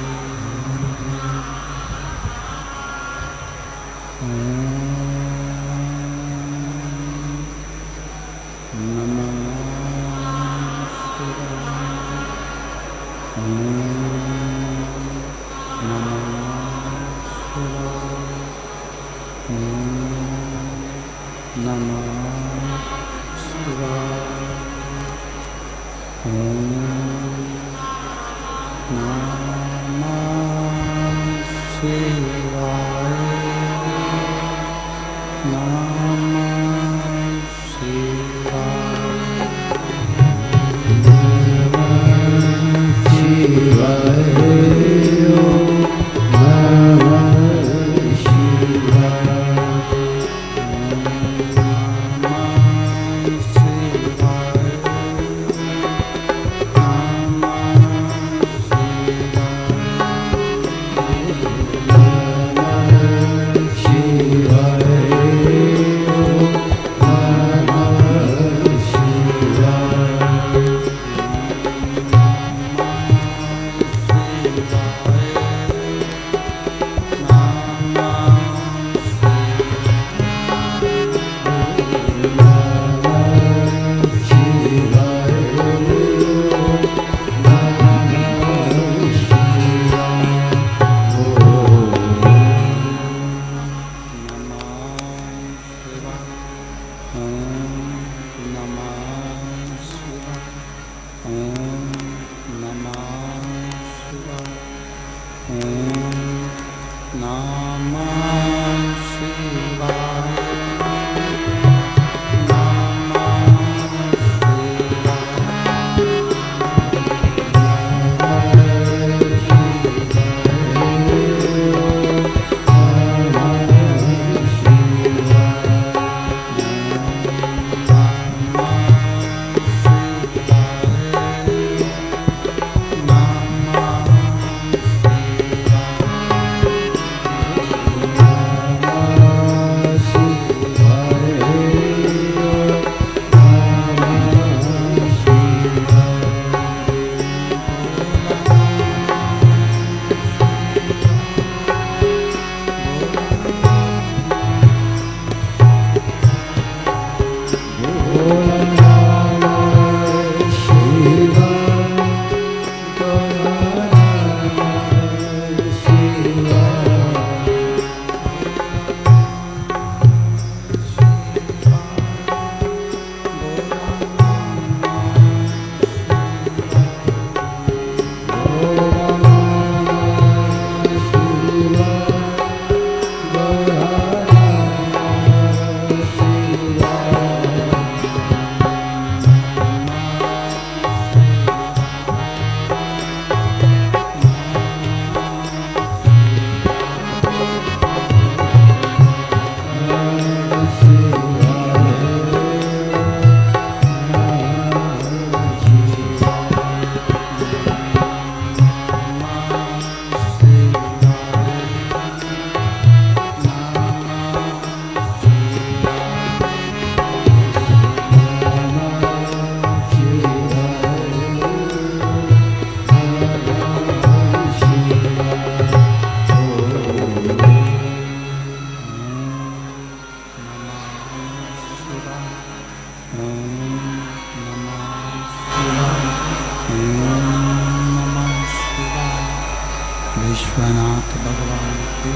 विश्वनाथ भगवान की,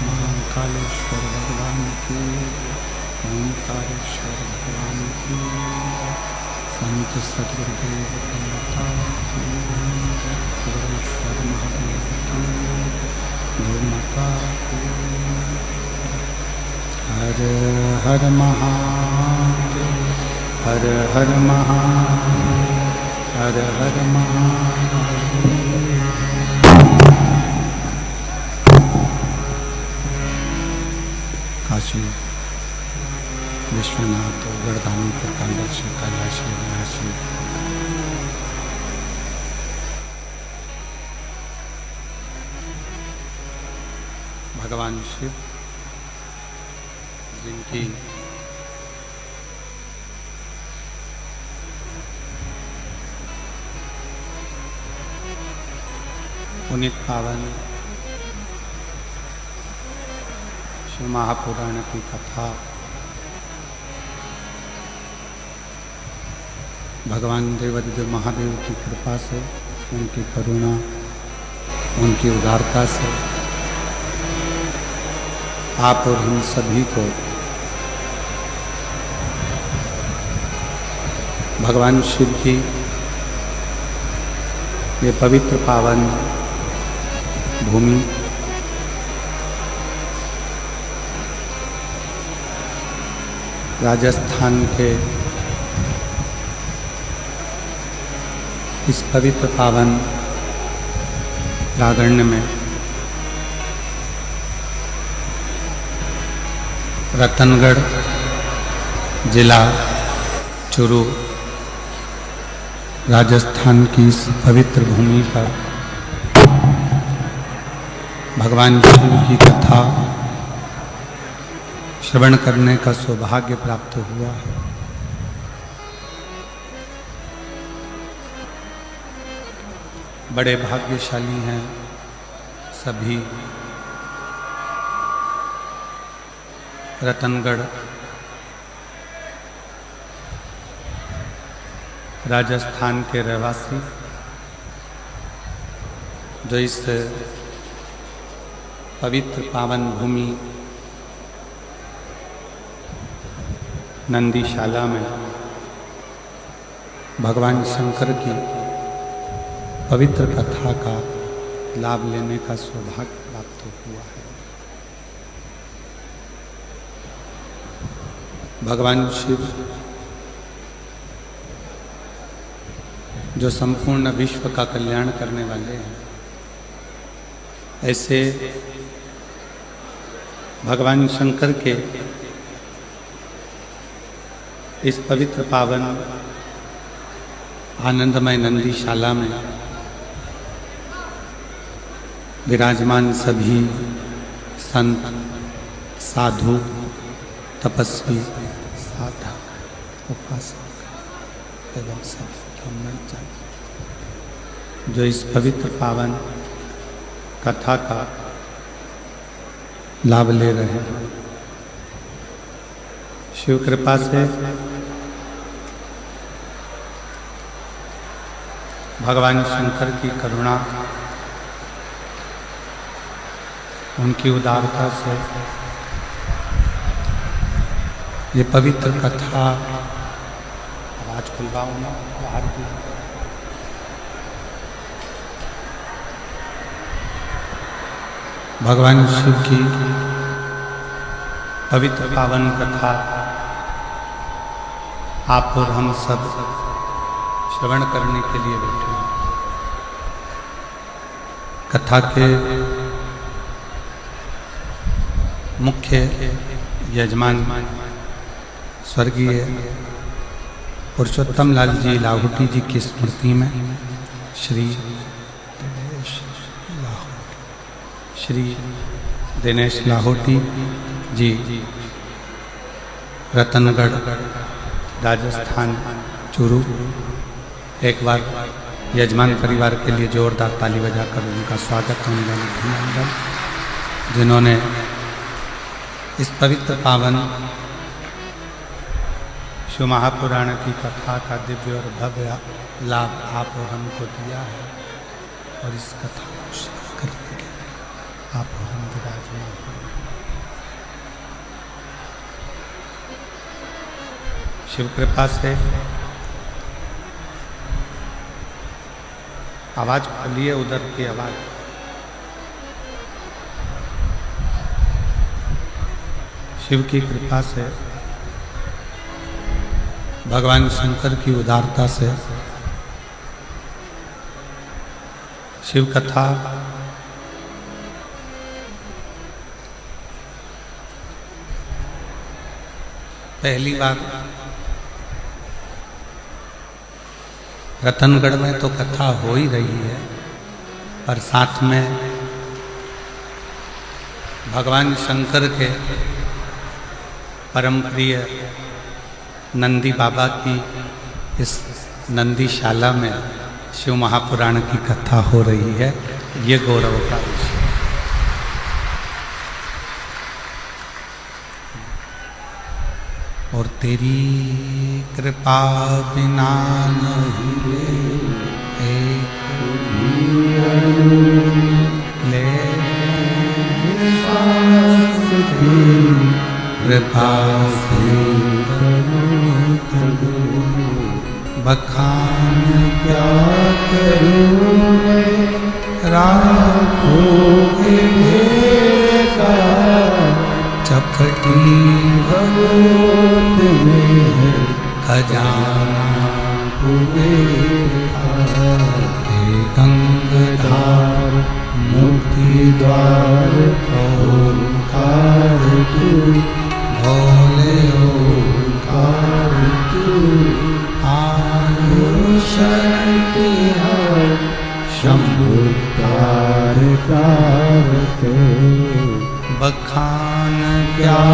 महाकालेश्वर भगवान की, ओंकारेश्वर भगवान की, संत सदगुरुदेव माता की, गुरुश्वर महादेव की, गौ माता की। हर हर महादेव, हर हर महादेव, हर हर महादेव। काशी विश्वनाथ गर्दानी प्रकांडक्षी कैलाशी विनाशी भगवान शिव जिनकी पुनीत पावन शिव महापुराण की कथा भगवान देवादिदेव महादेव की कृपा से, उनकी करुणा, उनकी उदारता से आप और हम सभी को भगवान शिव की ये पवित्र पावन भूमि राजस्थान के इस पवित्र पावन प्रांगण में रतनगढ़ जिला चुरू राजस्थान की इस पवित्र भूमि पर भगवान शिव की कथा श्रवण करने का सौभाग्य प्राप्त हुआ है। बड़े भाग्यशाली हैं सभी रतनगढ़ राजस्थान के रहवासी जो इस पवित्र पावन भूमि नंदीशाला में भगवान शंकर की पवित्र कथा का लाभ लेने का सौभाग्य प्राप्त हुआ है। भगवान शिव जो संपूर्ण विश्व का कल्याण करने वाले हैं, ऐसे भगवान शंकर के इस पवित्र पावन आनंदमय नंदीशाला में विराजमान सभी संत, साधु, तपस्वी, साधक, उपासक एवं सब ब्रह्मचारी जो इस पवित्र पावन कथा का लाभ ले रहे हैं, शिव कृपा से भगवान शंकर की करुणा, उनकी उदारता से ये पवित्र कथा, आवाज खुलवाओ ना बाहर की, भगवान शिव की पवित्र पावन कथा आप और हम सब श्रवण करने के लिए बैठे हैं। कथा के मुख्य यजमान स्वर्गीय पुरुषोत्तम लाल जी लाहौटी जी की स्मृति में श्री दिनेश लाहौटी जी रतनगढ़ राजस्थान चूरू, एक बार यजमान परिवार के लिए जोरदार ताली बजाकर उनका स्वागत होगा, जिन्होंने इस पवित्र पावन शिव महापुराण की कथा का दिव्य और भव्य लाभ आप और हमको दिया है, और इस कथा को श्रवण करने के लिए आप और हम विराजमान हैं। शिव कृपा से आवाज खोलिए, उधर की आवाज। शिव की कृपा से, भगवान शंकर की उदारता से शिव कथा पहली बार रतनगढ़ में तो कथा हो ही रही है, पर साथ में भगवान शंकर के परम प्रिय नंदी बाबा की इस नंदीशाला में शिव महापुराण की कथा हो रही है। ये गौरव का विषय। और तेरी कृपा बिना नहीं ले कृपा से बखान क्या करूं मैं, राखोगे का चपटी भगवत में है खजाना हुए गंगाधार मुक्ति द्वार ओंकार तू, भोले ओंकार तू, आयुषण तिहार शंभुकार कारते, बखान क्या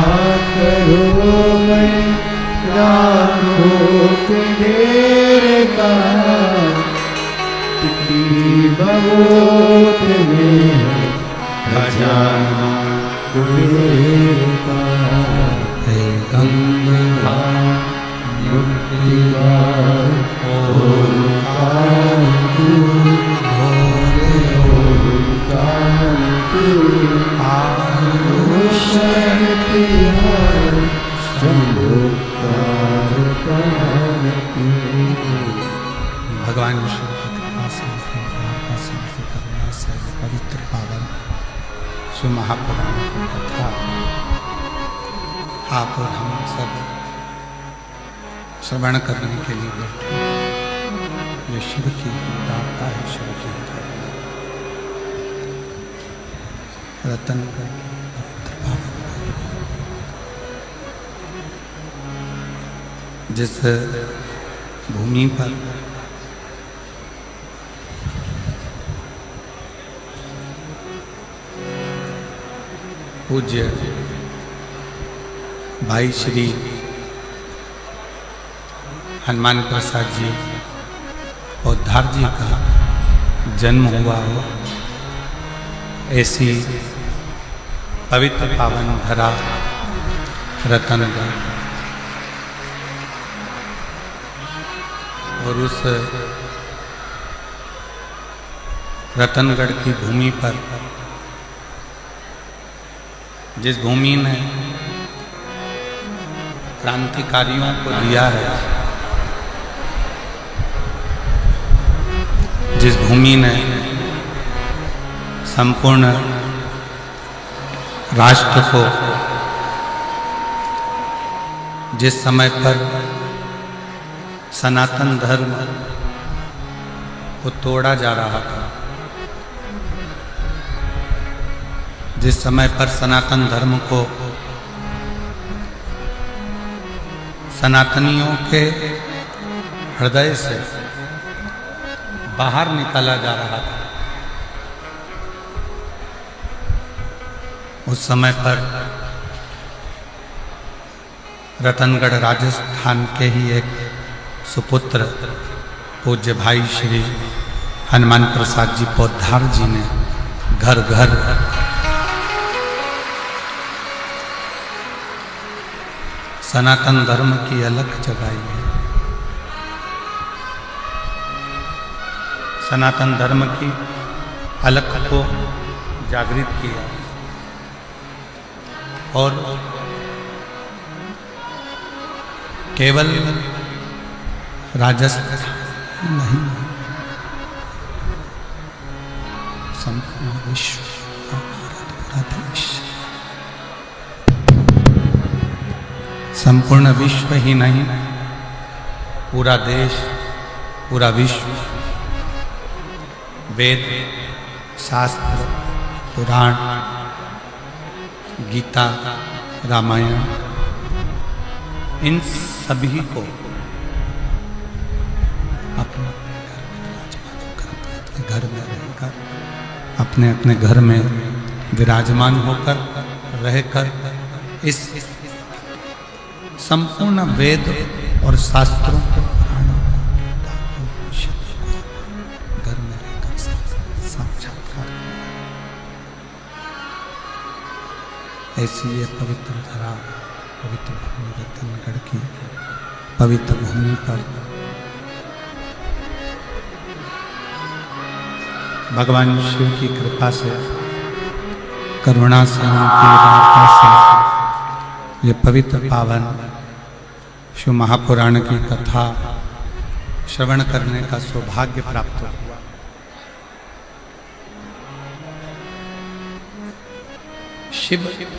करूं मैं, राखों के ढेर का भगवत में है खजाना कुबेर का, है गंगाधार मुक्ति द्वार ओंकार तू, भोले ओंकार तू, आयुषण तिहार शंभुकार कारते। भगवान शिव की कृपा से, करुणा से पवित्र पावन शिव महापुराण की कथा आप और हम सब श्रवण करने के लिए बैठे। ये शिव की दाता है, शिव की रतनगढ़ की पवित्र पावन भूमि। जिस भूमि पर पूज्य भाई श्री हनुमान प्रसाद जी पौधार जी का जन्म हुआ हो, ऐसी पवित्र पावन धरा रतनगढ़, और उस रतनगढ़ की भूमि पर, जिस भूमि ने क्रांतिकारियों को दिया है, जिस भूमि ने संपूर्ण राष्ट्र को, जिस समय पर सनातन धर्म को तोड़ा जा रहा था, जिस समय पर सनातन धर्म को सनातनियों के हृदय से बाहर निकाला जा रहा था, उस समय पर रतनगढ़ राजस्थान के ही एक सुपुत्र पूज्य भाई श्री हनुमान प्रसाद जी पौधार जी ने घर घर सनातन धर्म की अलख जगाई है, सनातन धर्म की अलख को जागृत किया, और केवल राजस्थान नहीं, संपूर्ण विश्व, भारत पूरा देश, संपूर्ण विश्व ही नहीं, पूरा देश, पूरा विश्व वेद, शास्त्र, पुराण, गीता, रामायण, इन सभी को अपने घर में रहकर, अपने अपने घर में विराजमान होकर रहकर इस संपूर्ण वेद और शास्त्रों को, पुराणों को, घर में रहकर साक्षात्कार, ऐसी ये पवित्र धरा, पवित्र भूमि रतनगढ़ की पवित्र भूमि पर भगवान शिव की कृपा से, करुणा से, उनकी वार्ता से ये पवित्र पावन शिव महापुराण की कथा श्रवण करने का सौभाग्य प्राप्त हुआ। शिव शिव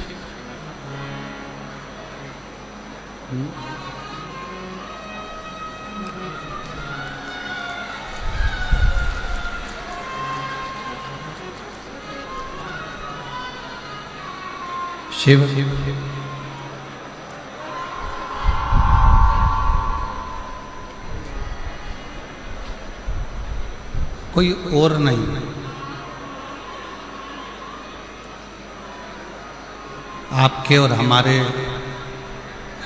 कोई और नहीं, आपके और हमारे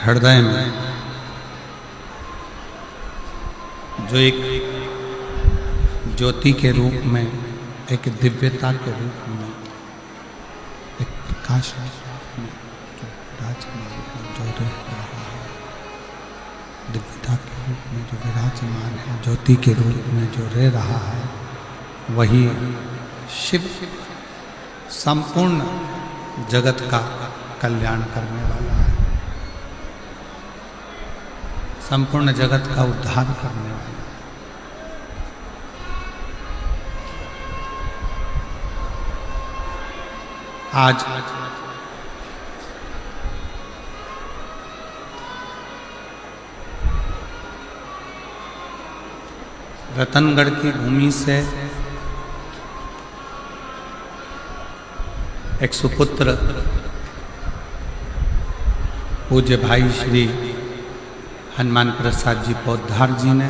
हृदय में जो एक ज्योति के रूप में, एक दिव्यता के रूप में, एक प्रकाश के रूप में जो विराजमान है, जो रह रहा है, दिव्यता के रूप में जो विराजमान है, ज्योति के रूप में जो रह रहा है, वही शिव संपूर्ण जगत का कल्याण करने वाला है, संपूर्ण जगत का उद्धार करने वाला है। आज रतनगढ़ की भूमि से एक सुपुत्र पूज्य भाई श्री हनुमान प्रसाद जी पौधार जी ने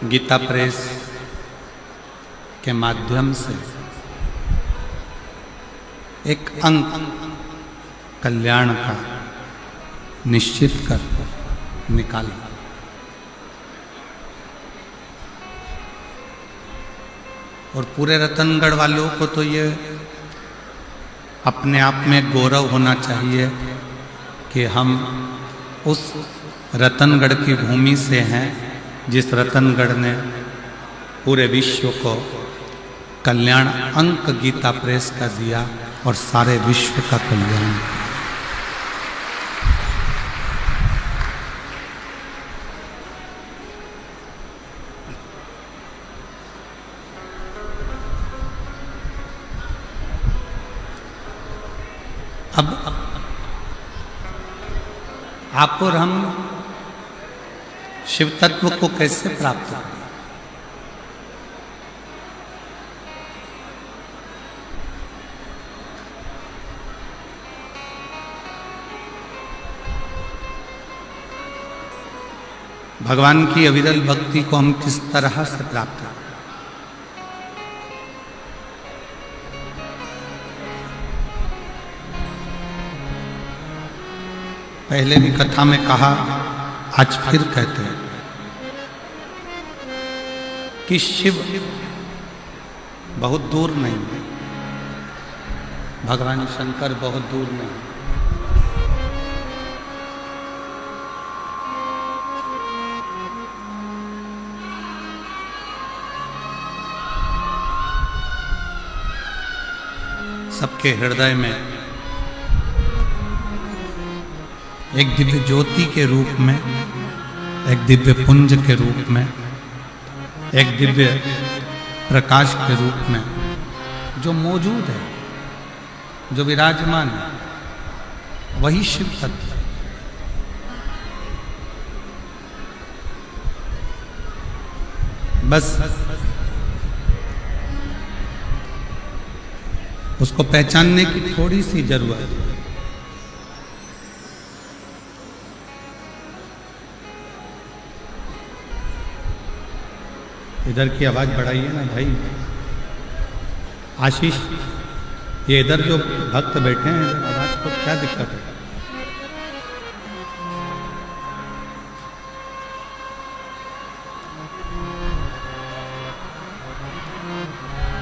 गीता प्रेस के माध्यम से एक अंक कल्याण का निश्चित कर निकाला। और पूरे रतनगढ़ वालों को तो ये अपने आप में गौरव होना चाहिए कि हम उस रतनगढ़ की भूमि से हैं जिस रतनगढ़ ने पूरे विश्व को कल्याण अंक गीता प्रेस का दिया और सारे विश्व का कल्याण। अब आप और हम शिव तत्व को कैसे प्राप्त करें? भगवान की अविरल भक्ति को हम किस तरह से प्राप्त करें? पहले भी कथा में कहा, आज फिर कहते हैं कि शिव बहुत दूर नहीं है, भगवान शंकर बहुत दूर नहीं है। सबके हृदय में एक दिव्य ज्योति के रूप में, एक दिव्य पुंज के रूप में, एक दिव्य प्रकाश के रूप में जो मौजूद है, जो विराजमान है, वही शिव तत्व है। बस उसको पहचानने की थोड़ी सी जरूरत है। इधर की आवाज बढ़ाइए ना भाई। आशीष, ये इधर जो भक्त बैठे हैं, इधर आवाज को क्या दिक्कत है?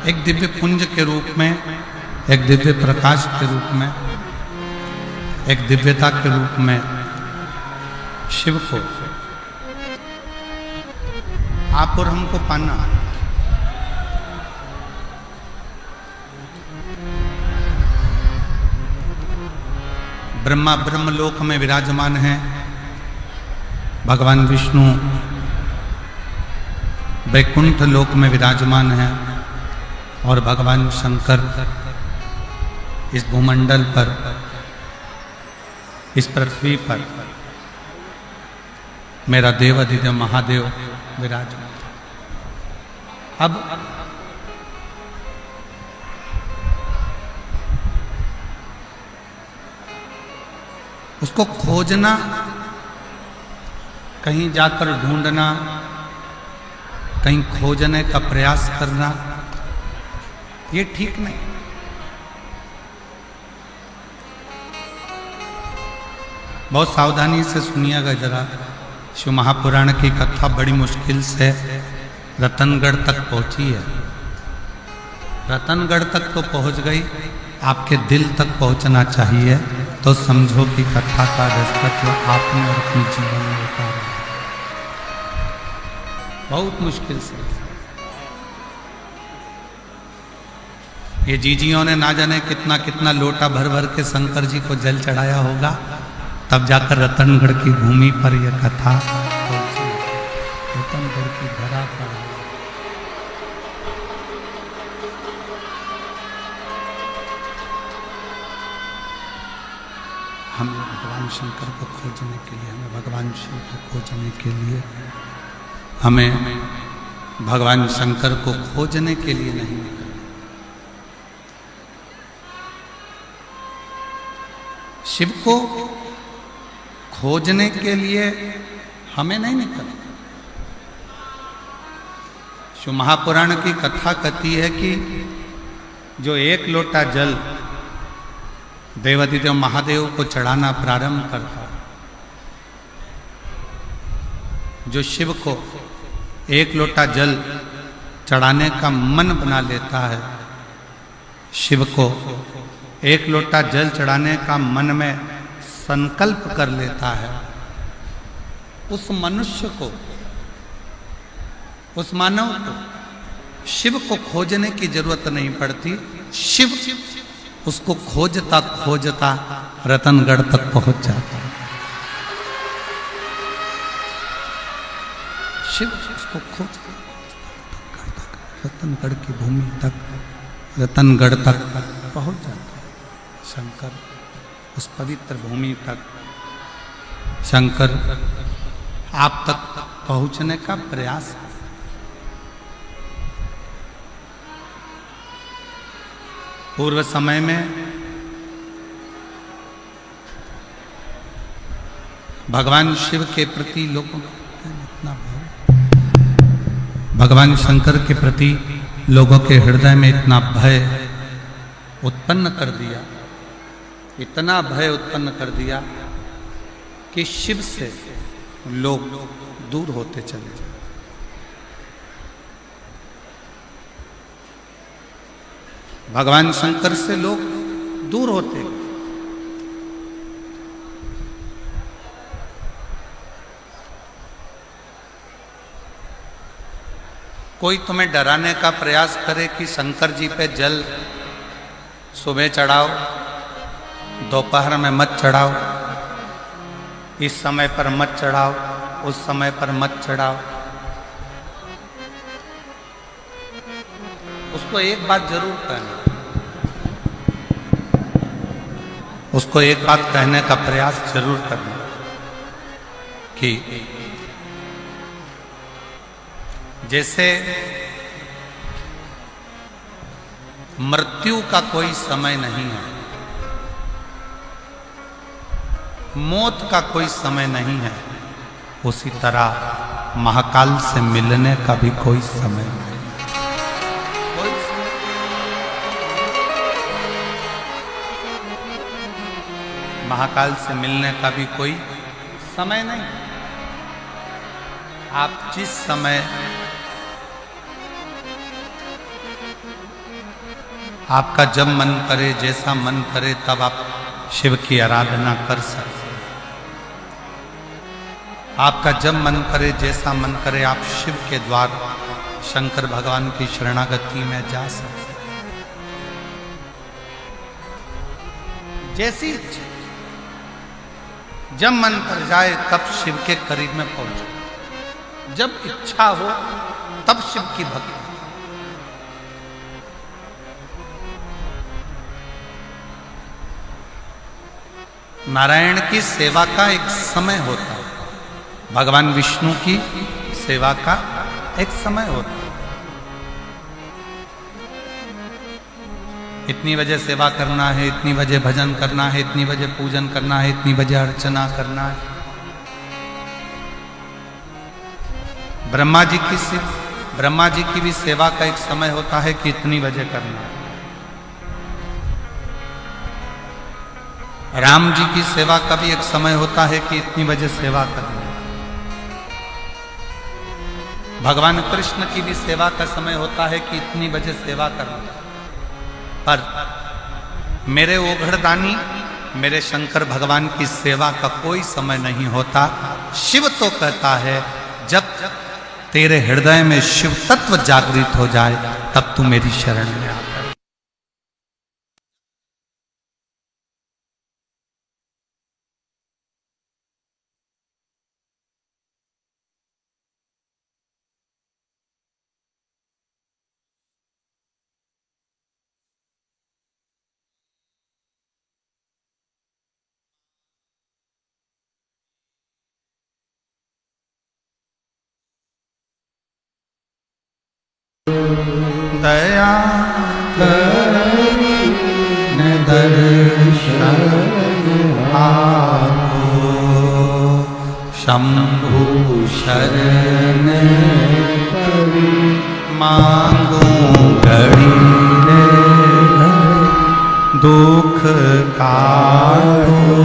एक दिव्य पुंज के रूप में, एक दिव्य प्रकाश के रूप में, एक दिव्यता के रूप में शिव को आप और हमको पाना। ब्रह्मा ब्रह्मलोक में विराजमान है, भगवान विष्णु वैकुंठ लोक में विराजमान है और भगवान शंकर इस भूमंडल पर, इस पृथ्वी पर मेरा देव अधिदेव महादेव विराजमान। अब उसको खोजना, कहीं जाकर ढूंढना, कहीं खोजने का प्रयास करना, ये ठीक नहीं। बहुत सावधानी से सुनिएगा जरा। शिव महापुराण की कथा बड़ी मुश्किल से रतनगढ़ तक पहुंची है। रतनगढ़ तक तो पहुंच गई, आपके दिल तक पहुंचना चाहिए, तो समझो कि कथा का दस्तक आपने और अपने जीवन में उतारा। बहुत मुश्किल से ये जीजियों ने ना जाने कितना कितना लोटा भर भर के शंकर जी को जल चढ़ाया होगा, तब जाकर रतनगढ़ की भूमि पर यह कथा पहुंची। रतनगढ़ की धरा पर हमें भगवान शंकर को खोजने के लिए, हमें भगवान शिव को खोजने के लिए, हमें भगवान शंकर को खोजने के लिए नहीं निकलना। शिव को खोजने के लिए हमें नहीं निकलना। शिव महापुराण की कथा कहती है कि जो एक लोटा जल देवाधिदेव महादेव को चढ़ाना प्रारंभ करता, जो शिव को एक लोटा जल चढ़ाने का मन बना लेता है, शिव को एक लोटा जल चढ़ाने का मन में संकल्प कर लेता है, उस मनुष्य को, उस मानव को शिव को खोजने की जरूरत नहीं पड़ती। शिव उसको खोजता खोजता रतनगढ़ तक पहुंच जाता है। शिव उसको खोजता रतनगढ़ की भूमि तक, रतनगढ़ तक पहुंच जाता है। शंकर उस पवित्र भूमि तक, शंकर आप तक पहुंचने का प्रयास। पूर्व समय में भगवान शिव के प्रति लोगों का इतना भाव, भगवान शंकर के प्रति लोगों के हृदय में इतना भय उत्पन्न कर दिया, इतना भय उत्पन्न कर दिया कि शिव से लोग दूर होते चले गए। भगवान शंकर से लोग दूर होते गए। कोई तुम्हें डराने का प्रयास करे कि शंकर जी पे जल सुबह चढ़ाओ, दोपहर में मत चढ़ाओ, इस समय पर मत चढ़ाओ, उस समय पर मत चढ़ाओ, उसको एक बात जरूर कहना, उसको एक बात कहने का प्रयास जरूर करना कि जैसे मृत्यु का कोई समय नहीं है, मौत का कोई समय नहीं है, उसी तरह महाकाल से मिलने का भी कोई समय नहीं। महाकाल से मिलने का भी कोई समय नहीं। आप जिस समय आपका जब मन करे, जैसा मन करे, तब आप शिव की आराधना कर सकते हैं। आपका जब मन करे, जैसा मन करे, आप शिव के द्वार शंकर भगवान की शरणागति में जा सकते हैं। जैसी इच्छा, जब मन कर जाए तब शिव के करीब में पहुंचो, जब इच्छा हो तब शिव की भक्ति। नारायण की सेवा का एक समय होता है, भगवान विष्णु की सेवा का एक समय होता है। इतनी बजे सेवा करना है, इतनी बजे भजन करना है, इतनी बजे पूजन करना है, इतनी बजे अर्चना करना है। ब्रह्मा जी की भी सेवा का एक समय होता है कि इतनी बजे करना है। राम जी की सेवा का भी एक समय होता है कि इतनी बजे सेवा करना है। भगवान कृष्ण की भी सेवा का समय होता है कि इतनी बजे सेवा करना है। पर मेरे ओघड़दानी, मेरे शंकर भगवान की सेवा का कोई समय नहीं होता। शिव तो कहता है जब तेरे हृदय में शिव तत्व जागृत हो जाए तब तू मेरी शरण में आ। दया करीने दर्शन आपो शंभु शरण मांगू घड़ी रे दुख काटो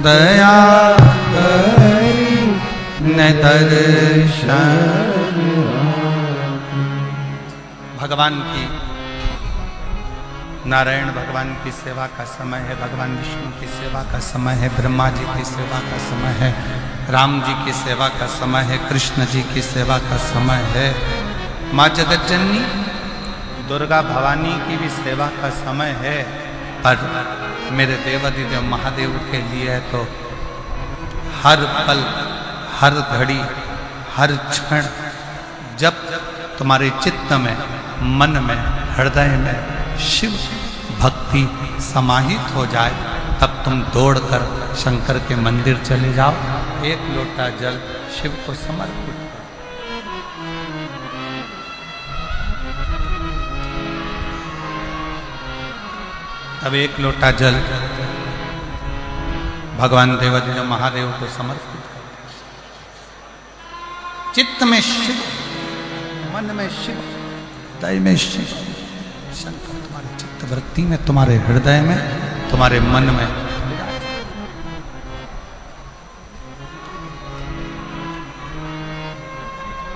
दया करीने दर्शन। भगवान की नारायण भगवान की सेवा का समय है, भगवान विष्णु की सेवा का समय है, ब्रह्मा जी की सेवा का समय है, राम जी की सेवा का समय है, कृष्ण जी की सेवा का समय है, माँ जगत जननी दुर्गा भवानी की भी सेवा का समय है। पर मेरे देवादिदेव महादेव के लिए तो हर पल, हर घड़ी, हर क्षण जब तुम्हारे चित्त में, मन में, हृदय में शिव भक्ति समाहित हो जाए, तब तुम दौड़कर शंकर के मंदिर चले जाओ, एक लोटा जल शिव को समर्पित करो। तब एक लोटा जल भगवान देवादिदेव महादेव को समर्पित करो। चित्त में शिव, मन में शिव, हृदय में शिव। शंकर तुम्हारे चित्त वृत्ति में, तुम्हारे हृदय में, तुम्हारे मन में।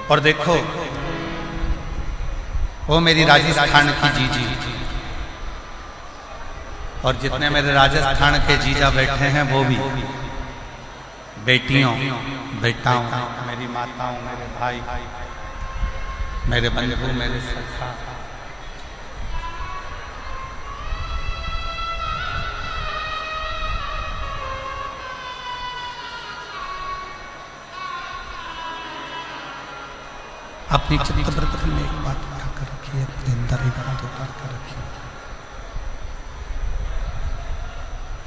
और देखो वो मेरी राजस्थान की जीजी, और जितने मेरे राजस्थान के जीजा बैठे हैं वो भी बेटियों, बेटाओं, मेरी माताओं, मेरे भाई, मेरे बंधु, मेरे सखा, अपनी चित्तवृत्ति में एक बात उठाकर रखिए, अपने अंदर एक बात उतार कर रखिए,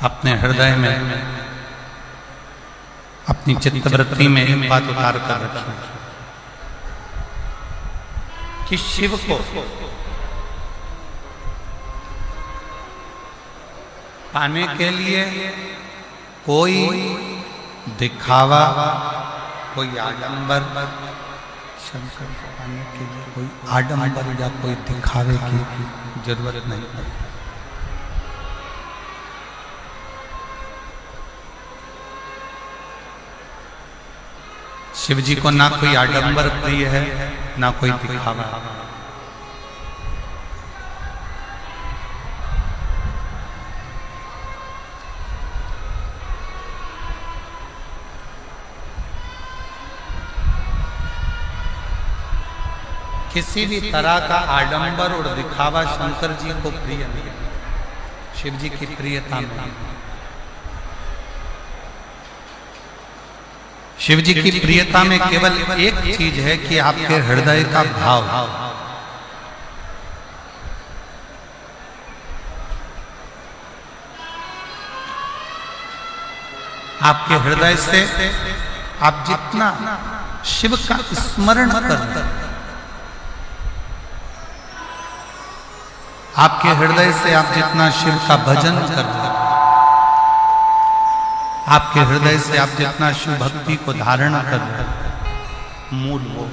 अपने हृदय में, अपनी चित्तवृत्ति में एक बात उतार कर रखिए कि शिव को पाने के लिए कोई दिखावा, कोई आडंबर, शंकर को पाने के लिए कोई आडंबर या कोई दिखावे की जरूरत नहीं पड़ती। शिव जी को ना कोई आडंबर प्रिय है, ना कोई दिखावा। किसी भी तरह का आडंबर और दिखावा शंकर जी को प्रिय नहीं, शिव जी की प्रियता में। शिव जी की प्रियता में केवल एक चीज है कि आपके हृदय का भाव। आपके हृदय से आप जितना शिव का स्मरण करते, आपके हृदय से आप जितना शिव का भजन करते, आपके हृदय से आप जितना शिव भक्ति को धारण करते, मूल वो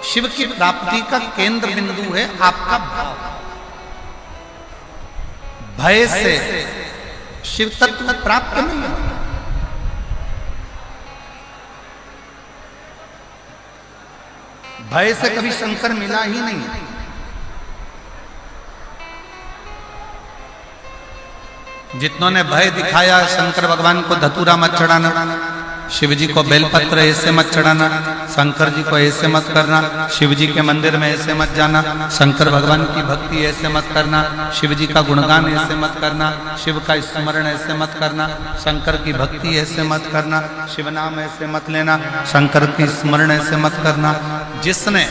शिव की प्राप्ति का केंद्र बिंदु है आपका भाव। भय से शिव तत्व प्राप्त नहीं है। भय से कभी शंकर मिला ही नहीं। जितनों ने भय दिखाया शंकर भगवान को धतूरा मत चढ़ाना, शिव जी को बेलपत्र ऐसे मत चढ़ाना, शंकर जी को ऐसे मत करना, शिव जी के मंदिर में ऐसे मत जाना, शंकर भगवान की भक्ति ऐसे मत करना, शिव जी का गुणगान ऐसे मत करना, शिव का स्मरण ऐसे मत करना, शंकर की भक्ति ऐसे मत करना, शिव नाम ऐसे मत लेना, शंकर की स्मरण ऐसे मत करना। जिसने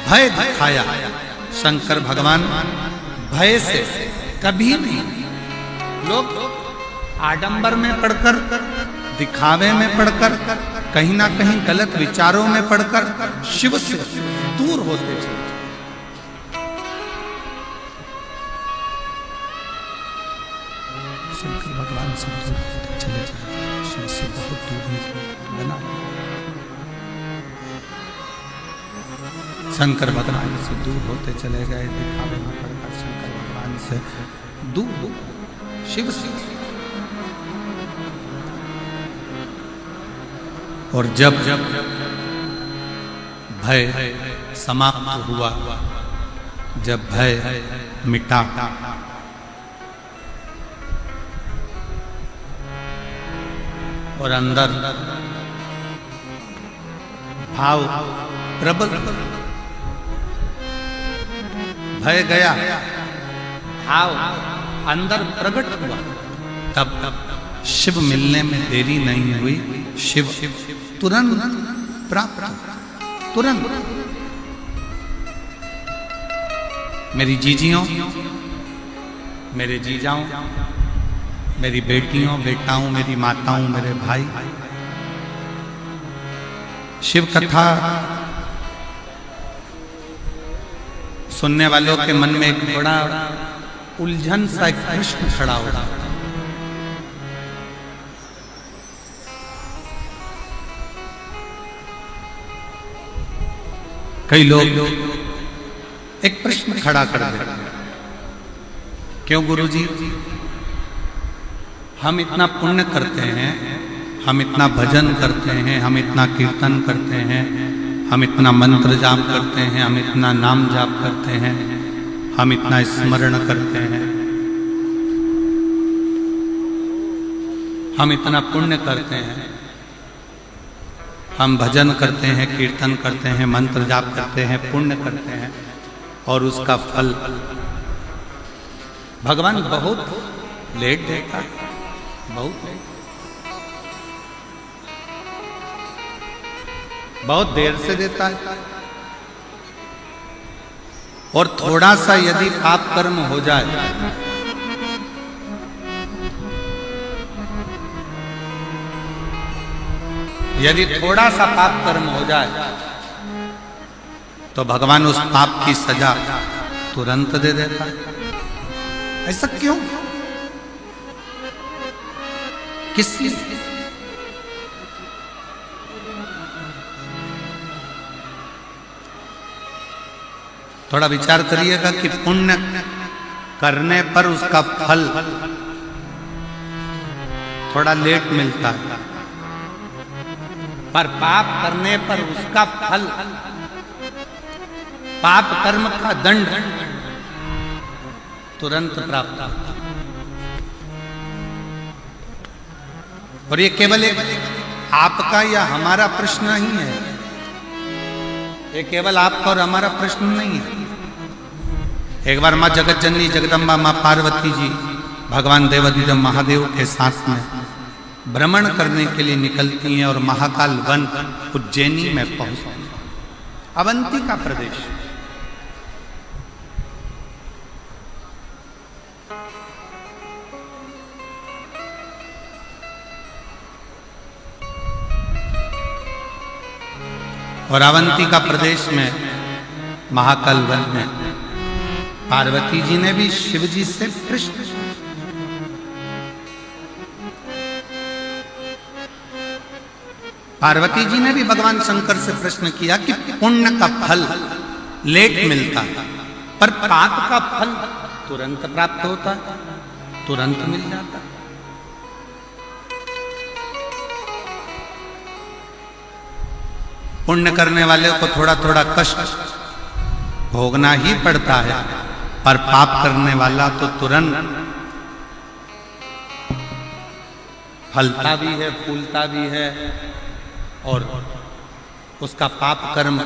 भय दिखाया शंकर भगवान भय से कभी नहीं। लोग आडंबर में पढ़कर, दिखावे में पढ़कर, कहीं ना कहीं गलत विचारों में पढ़कर शिव से दूर होते चले। शंकर भगवान से दूर होते चले जाए, शिव से बहुत दूर बना। शंकर भगवान से दूर होते चले गए, दिखावे में पढ़कर शंकर भगवान से दूर, शिव से। और जब भय समाप्त हुआ, जब भय मिटा, और अंदर भाव प्रबल, भय गया, भाव अंदर प्रकट हुआ, तब शिव मिलने में देरी नहीं हुई। शिव तुरंत प्राप्त, तुरंत। मेरी जीजियों, मेरे जीजाओं, मेरी बेटियों, बेटाओं, मेरी माताओं, मेरे भाई, शिव कथा सुनने वालों के मन में एक बड़ा उलझन सा एक प्रश्न खड़ा हो रहा है। कई लोग एक प्रश्न खड़ा कर देते हैं, क्यों गुरुजी, हम इतना पुण्य करते हैं, हम इतना भजन करते हैं, हम इतना कीर्तन करते हैं, हम इतना मंत्र जाप करते हैं, हम इतना नाम जाप करते हैं, हम इतना स्मरण करते हैं, हम इतना पुण्य करते हैं, हम भजन करते हैं, कीर्तन करते हैं, मंत्र जाप करते हैं, पुण्य करते हैं, और उसका फल भगवान बहुत लेट देता है, बहुत लेट, बहुत देर से देता है। और थोड़ा सा यदि पाप कर्म हो जाए, यदि थोड़ा सा पाप कर्म हो जाए, तो भगवान उस पाप की सजा तुरंत दे देता है। ऐसा क्यों, किस लिए? थोड़ा विचार करिएगा कि पुण्य करने पर उसका फल थोड़ा लेट मिलता है, पर पाप करने पर उसका फल, पाप कर्म का दंड तुरंत प्राप्त होता है। और ये केवल एक आपका या हमारा प्रश्न नहीं है, ये केवल आपका और हमारा प्रश्न नहीं है। एक बार माँ जगत जननी जगदम्बा माँ पार्वती जी भगवान देवाधिदेव महादेव के साथ में भ्रमण करने के लिए निकलती हैं और महाकाल वन उज्जैनी में पहुंचती हैं, अवंती का प्रदेश। और अवंती का प्रदेश में महाकाल वन में पार्वती जी ने भी शिव जी से प्रश्न, पार्वती जी ने भी भगवान शंकर से प्रश्न किया कि पुण्य का फल लेट मिलता है, पर पाप का फल तुरंत प्राप्त होता है, तुरंत मिल जाता है। पुण्य करने वाले को थोड़ा थोड़ा कष्ट भोगना ही पड़ता है, पर पाप करने वाला तो तुरंत फलता भी है, फूलता भी है, और उसका पाप कर्म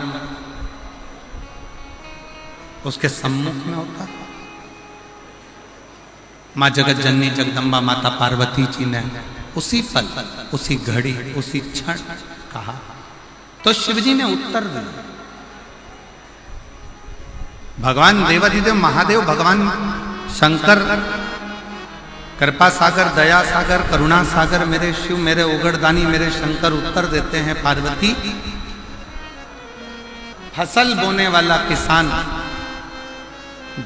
उसके सम्मुख में होता है। माँ जगत जननी जगदम्बा माता पार्वती जी ने उसी पल, उसी घड़ी, उसी क्षण कहा, तो शिव जी ने उत्तर दिया। भगवान देवाधिदेव महादेव, भगवान शंकर कृपा सागर, दया सागर, करुणा सागर मेरे शिव, मेरे उगड़दानी, मेरे शंकर उत्तर देते हैं पार्वती। फसल बोने वाला किसान,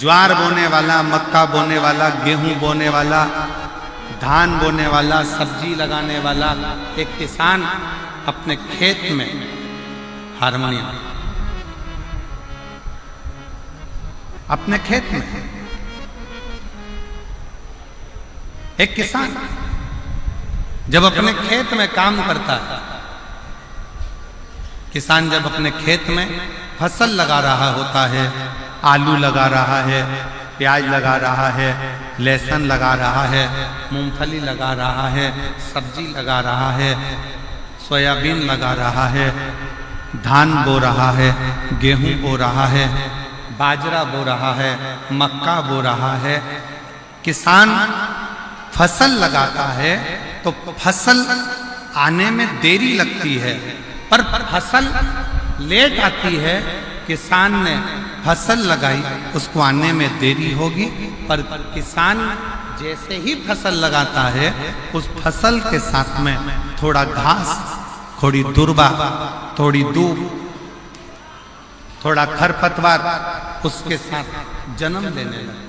ज्वार बोने वाला, मक्का बोने वाला, गेहूं बोने वाला, धान बोने वाला, सब्जी लगाने वाला एक किसान अपने खेत में हारमोनियम, अपने खेत में एक किसान जब अपने खेत में काम करता है, किसान जब अपने खेत में फसल लगा रहा होता है, आलू लगा रहा है, प्याज लगा रहा है, लहसुन लगा रहा है, मूंगफली लगा रहा है, सब्जी लगा रहा है, सोयाबीन लगा रहा है, धान बो रहा है, गेहूं बो रहा है, बाजरा बो रहा है, मक्का बो रहा है। किसान फसल लगाता है तो फसल आने में देरी लगती है, पर फसल लेट आती है। किसान ने फसल लगाई, उसको आने में देरी होगी, पर किसान जैसे ही फसल लगाता है उस फसल के साथ में थोड़ा घास, थोड़ी दुर्बा, थोड़ी दूब, थोड़ा खरपतवार उसके साथ जन्म लेने लगता,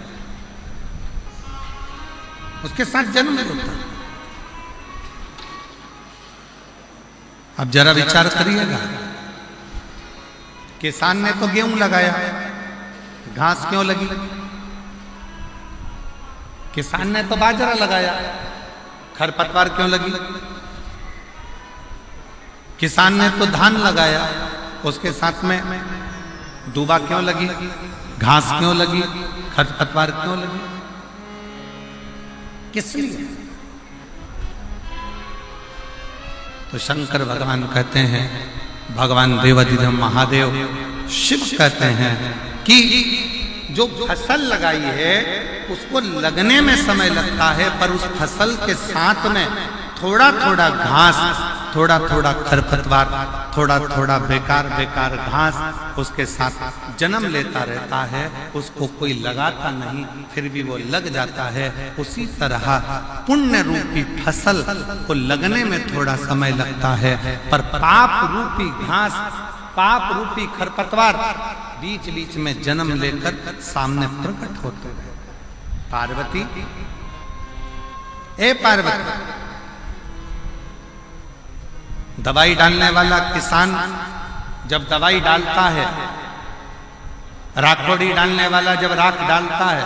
उसके साथ जन्म लेता। अब जरा विचार करिएगा, किसान ने तो गेहूं लगाया, घास क्यों लगी? किसान ने तो बाजरा लगाया, खरपतवार क्यों लगी? किसान ने तो धान लगाया, उसके साथ में दूबा क्यों लगी? घास क्यों लगी? खरपतवार क्यों लगी? किस लिए? तो शंकर भगवान कहते हैं, भगवान देवाधिदेव महादेव शिव कहते हैं कि जो फसल लगाई है उसको लगने में समय लगता है, पर उस फसल के साथ में थोड़ा थोड़ा घास, थोड़ा थोड़ा खरपतवार, थोड़ा थोड़ा बेकार बेकार घास उसके साथ जन्म लेता रहता है। उसको कोई लगाता नहीं, फिर भी वो लग जाता है। उसी तरह पुण्य रूपी फसल को लगने में थोड़ा समय लगता है, पर पाप रूपी घास, पाप रूपी खरपतवार बीच बीच में जन्म लेकर सामने प्रकट होते हैं। पार्वती, ए पार्वती, दवाई डालने वाला किसान जब दवाई डालता है, राखोड़ी डालने वाला जब राख डालता है,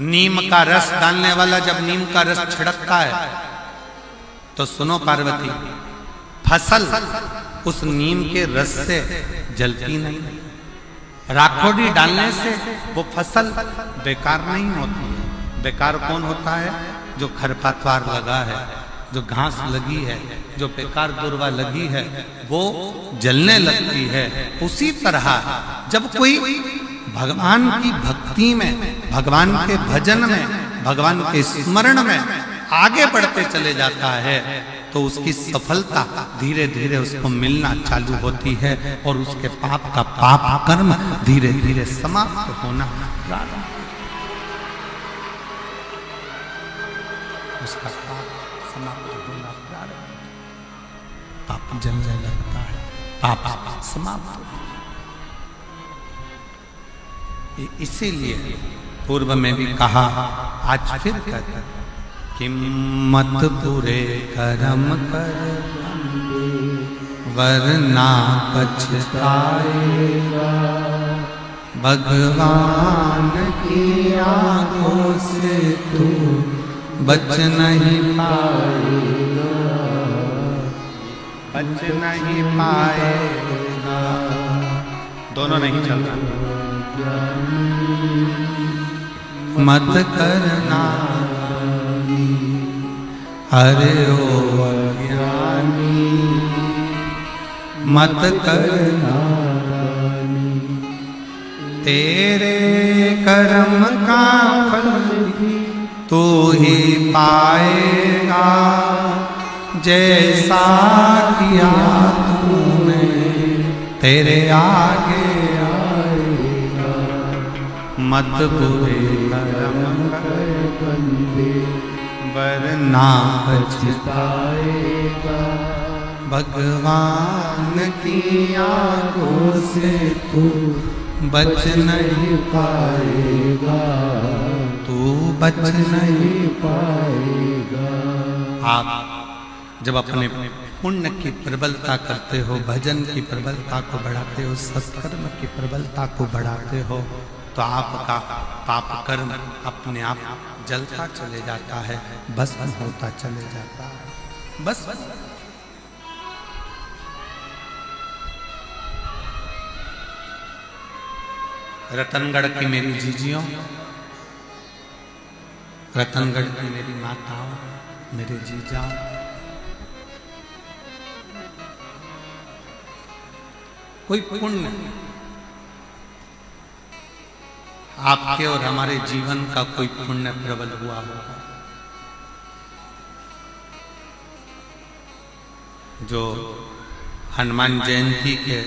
नीम का रस डालने वाला जब नीम का रस छिड़कता है, तो सुनो पार्वती, फसल उस नीम के रस से जलती नहीं, राखोड़ी डालने से वो फसल बेकार नहीं होती है। बेकार कौन होता है? जो खरपतवार लगा है, जो घास लगी है, जो बेकार दुर्वा लगी है, वो जलने लगती है। उसी तरह जब कोई भगवान की भक्ति में, भगवान के भजन में, भगवान के स्मरण में आगे बढ़ते चले जाता है, तो उसकी सफलता धीरे धीरे उसको मिलना चालू होती है और उसके पाप का पाप कर्म धीरे धीरे समाप्त होना प्रारंभ, उसका पाप समाप्त होना प्रारंभ, पाप जलने लगता है, पाप समाप्त होता है। इसीलिए पूर्व में भी कहा, आज फिर कहते हैं कि मत पूरे कर्म कर वरना पछताएगा, भगवान की आंखों से तू बच नहीं पाएगा, बच नहीं पाएगा। दोनों नहीं चल रहा। मत करना अरे ओ अज्ञानी, मत करना, तेरे कर्म का फल तू ही पाएगा, जैसा किया तूने तेरे आगे मत बुरे कर्म कर बंदे वरना पछताएगा। भगवान की आंखों से तू बच नहीं पाएगा, तू बच नहीं। पाएगा। आप जब अपने पुण्य की प्रबलता करते हो, भजन की प्रबलता को बढ़ाते हो, सत्कर्म की प्रबलता को बढ़ाते हो, तो आपका पाप कर्म अपने आप जलता चले जाता है, भस्म होता चले जाता है। बस रतनगढ़ की मेरी जीजियों, रतनगढ़ की मेरी माताओं, मेरे जीजाओं, कोई पुण्य आपके और हमारे जीवन का कोई पुण्य प्रबल हुआ होगा, जो हनुमान जयंती के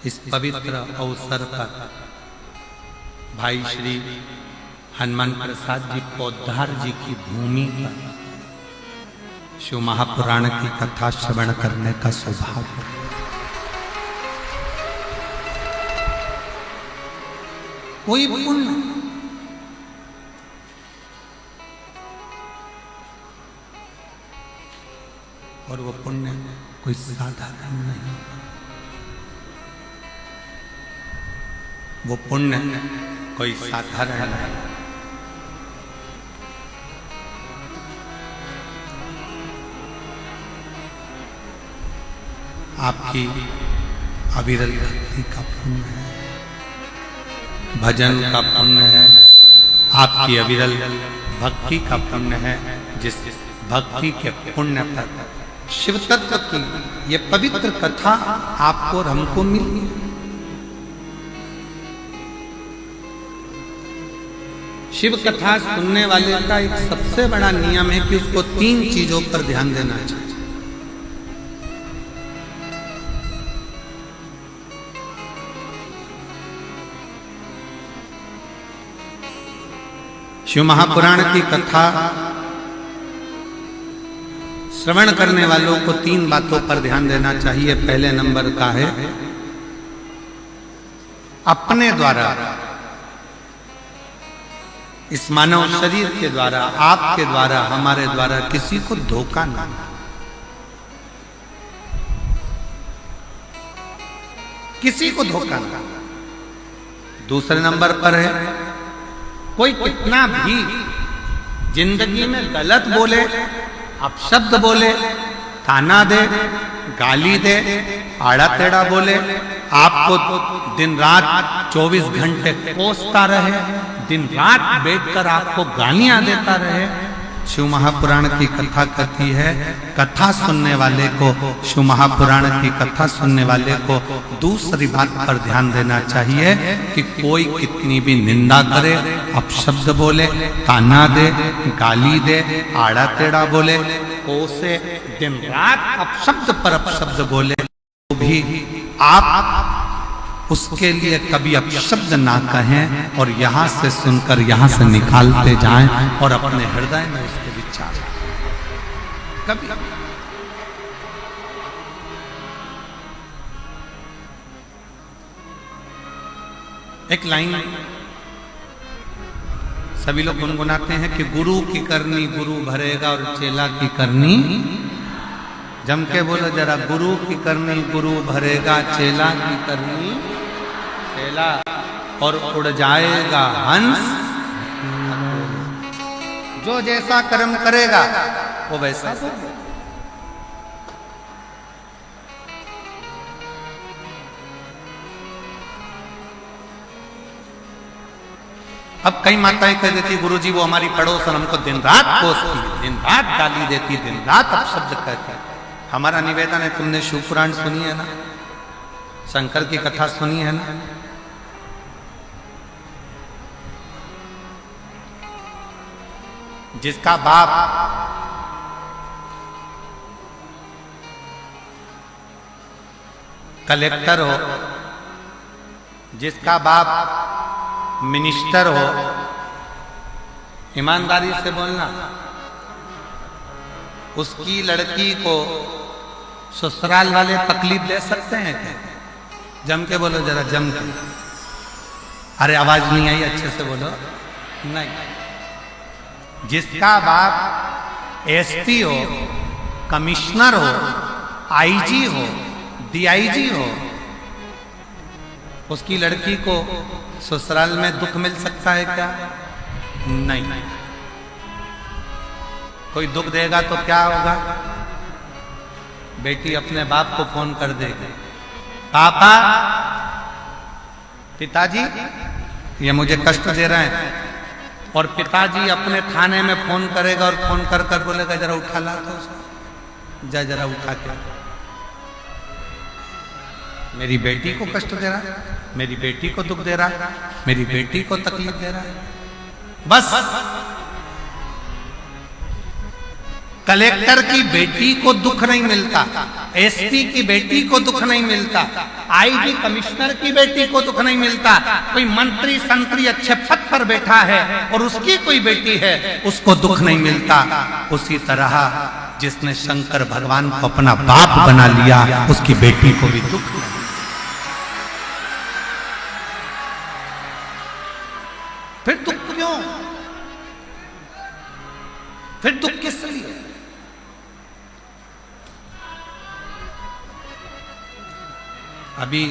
इस पवित्र अवसर पर भाई श्री हनुमान प्रसाद जी पौधार जी की भूमि पर शिव महापुराण की कथा श्रवण करने का सौभाग्य। कोई पुण्य और वो पुण्य कोई साधारण नहीं, वो पुण्य कोई साधारण नहीं। आपकी अविरल भक्ति का पुण्य है, भजन का पुण्य है, आपकी अविरल भक्ति का पुण्य है, जिस भक्ति के पुण्य पर शिव तत्व की ये पवित्र कथा आपको और हमको मिली। शिव कथा सुनने वाले का एक सबसे बड़ा नियम है कि उसको 3 चीजों पर ध्यान देना चाहिए। शिव महापुराण की कथा श्रवण करने वालों को 3 बातों पर ध्यान देना चाहिए। पहले नंबर का है अपने द्वारा, इस मानव शरीर के द्वारा, आपके द्वारा, हमारे द्वारा किसी को धोखा ना, किसी को धोखा ना। दूसरे नंबर पर है कोई कितना भी जिंदगी में गलत बोले, अपशब्द बोले, ताना दे, गाली दे, आड़ा टेढ़ा बोले, आपको दिन रात 24 घंटे कोसता रहे, दिन रात बैठकर आपको गालियां देता रहे, शिव महापुराण की कथा कहती है, कथा सुनने वाले को, शिव महापुराण की कथा सुनने वाले को दूसरी बात पर ध्यान देना चाहिए कि कोई कितनी भी निंदा करे, अपशब्द बोले, ताना दे, गाली दे, आड़ा टेढ़ा बोले, कोसे, दिन रात अपशब्द पर अपशब्द बोले, तो भी आप उसके लिए कभी अपशब्द ना कहें और यहां से सुनकर यहां से निकालते जाएं और अपने हृदय में उसके विचार कभी। एक लाइन सभी लोग गुनगुनाते हैं कि गुरु की करनी गुरु भरेगा और चेला की करनी, जम के बोलो जरा, गुरु की करनी गुरु भरेगा, चेला की करनी चेला, और उड़ जाएगा हंस। जो जैसा कर्म करेगा वो वैसा होगा। अब कई माताएं कह देती गुरुजी वो हमारी पड़ोसन हमको दिन रात कोसती, दिन रात गाली देती, दिन रात अपशब्द कहती। हमारा निवेदन है, तुमने शिव पुराण सुनी है ना, शंकर की कथा सुनी है ना, जिसका बाप कलेक्टर हो, जिसका बाप मिनिस्टर हो, ईमानदारी से बोलना, उसकी लड़की को ससुराल वाले तकलीफ दे सकते हैं क्या? जम के बोलो जरा, जम के। अरे आवाज नहीं आई, अच्छे से बोलो। नहीं। जिसका बाप एसपी हो, कमिश्नर हो, आईजी हो, डीआईजी हो, उसकी लड़की को ससुराल में दुख मिल सकता है क्या? नहीं। कोई दुख देगा तो क्या होगा? बेटी अपने बाप को फोन कर देगी, पापा, पिताजी ये मुझे कष्ट दे रहे हैं, और पिताजी अपने थाने में फोन करेगा और फोन कर कर बोलेगा जरा उठा ला तो उसको, जा जरा उठा के, मेरी बेटी को कष्ट दे रहा है, मेरी बेटी को दुख दे रहा है, मेरी बेटी को तकलीफ दे रहा है। बस कलेक्टर की बेटी को दुख नहीं मिलता, एसपी की बेटी को दुख नहीं मिलता, आईजी कमिश्नर की बेटी को दुख नहीं मिलता, कोई मंत्री संतरी अच्छे पद पर बैठा है और उसकी कोई बेटी है उसको दुख नहीं मिलता। उसी तरह जिसने शंकर भगवान को अपना बाप बना लिया उसकी बेटी को भी दुख नहीं। फिर दुख क्यों? फिर दुख किस लिए? अभी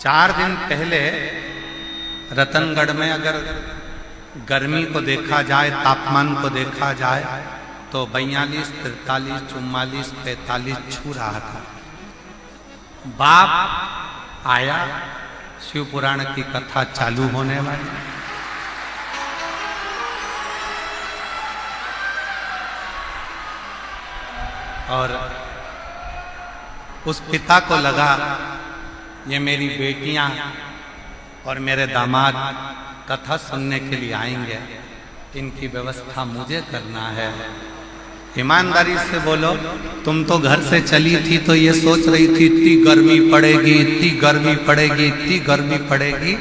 4 दिन पहले रतनगढ़ में अगर गर्मी को देखा जाए, तापमान को देखा जाए तो 42, 43, 44, 45 छू रहा था। बाप आया, शिव पुराण की कथा चालू होने वाली, और उस पिता को लगा ये मेरी बेटियां और मेरे दामाद कथा सुनने के लिए आएंगे, इनकी व्यवस्था मुझे करना है। ईमानदारी से बोलो, तुम तो घर से चली थी तो ये सोच रही थी इतनी गर्मी पड़ेगी, इतनी गर्मी पड़ेगी, इतनी गर्मी पड़ेगी,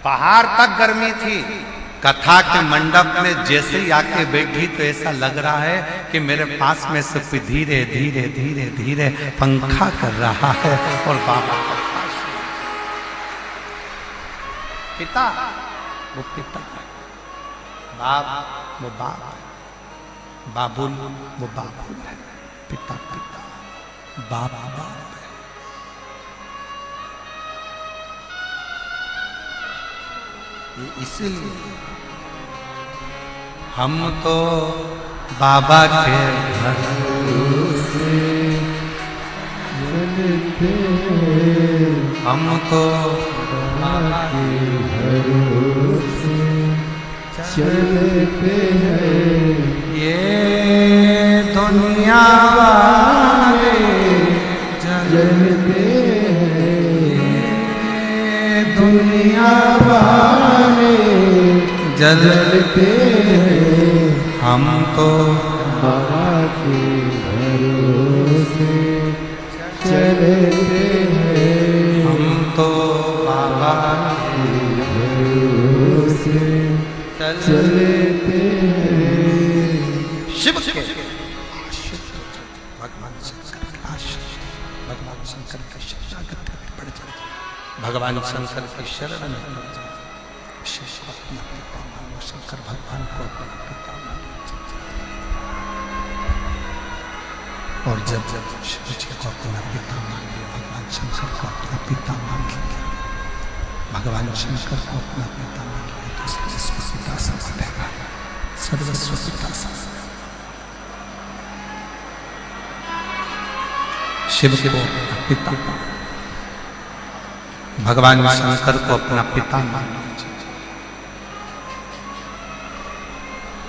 बाहर तक गर्मी थी, कथा के मंडप में जैसे ही आके बैठी तो ऐसा लग रहा है कि मेरे पास में से कोई धीरे धीरे धीरे धीरे पंखा कर रहा है। और बाबा पिता वो पिता, बाप वो बाप, बाबुल वो बाबुल है, पिता पिता, बाप बाप है। ये इसीलिए हम तो बाबा के भरोसे चलते, हम तो बाबा के भरोसे चलते हैं। ये दुनिया वाले जलते हैं, दुनिया वाले जलते हैं, हम तो बाबा के भरोसे चलते हैं, हम तो बाबा के भरोसे चलते हैं। शिव के भगवान शंकर की शरणागत में पड़ जाए, भगवान शंकर की शरण में पड़ जाए, अपना पिता मानो, शंकर भगवान को अपना पिता मानो। और जब जब शिव जी को अपना पिता मान लिया, भगवान शंकर को अपना पिता मान लिया, भगवान शंकर को अपना पिता मान लिया, तो सर्वस्व पिता समझेगा, सर्वस्व पिता समझेगा। शिव को अपना पिता, भगवान शंकर को अपना पिता मान।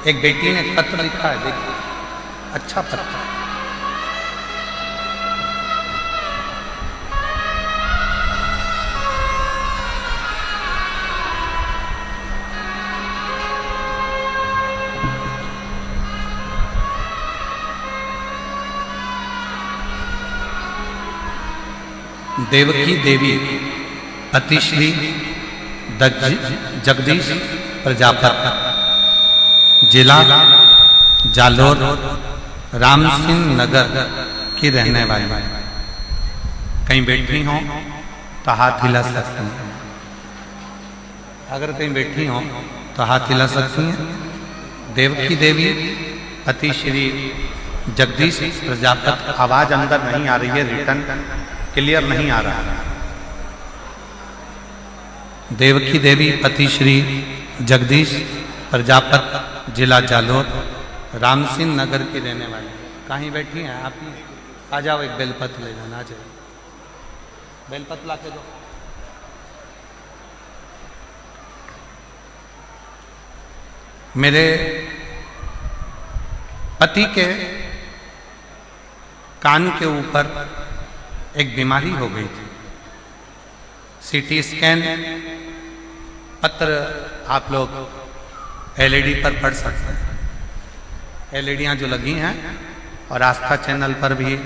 एक बेटी ने पत्र लिखा है, देखिए, अच्छा पत्र। देवकी देवी पति श्री जगदीश प्रजापति, जिला जालोर, राम सिंह नगर की रहने वाली। कहीं बैठी हो तो हाथ हिला सकती हैं, अगर कहीं बैठी हो तो हाथ हिला सकती हैं। देवकी देवी पति श्री जगदीश प्रजापति। आवाज अंदर नहीं आ रही है, रिटर्न क्लियर नहीं आ रहा है। देवकी देवी पति श्री जगदीश प्रजापति, जिला जालोर, राम सिंह नगर की रहने वाली। कहीं बैठी हैं आप? आ जाओ, एक बेलपत्र ले जाना। आ जाओ, बेलपत्र ला के दो। मेरे पति के कान के ऊपर एक बीमारी हो गई थी। सीटी स्कैन पत्र आप लोग एलईडी पर पढ़ सकते हैं। एलईडियां जो लगी हैं और आस्था चैनल पर भी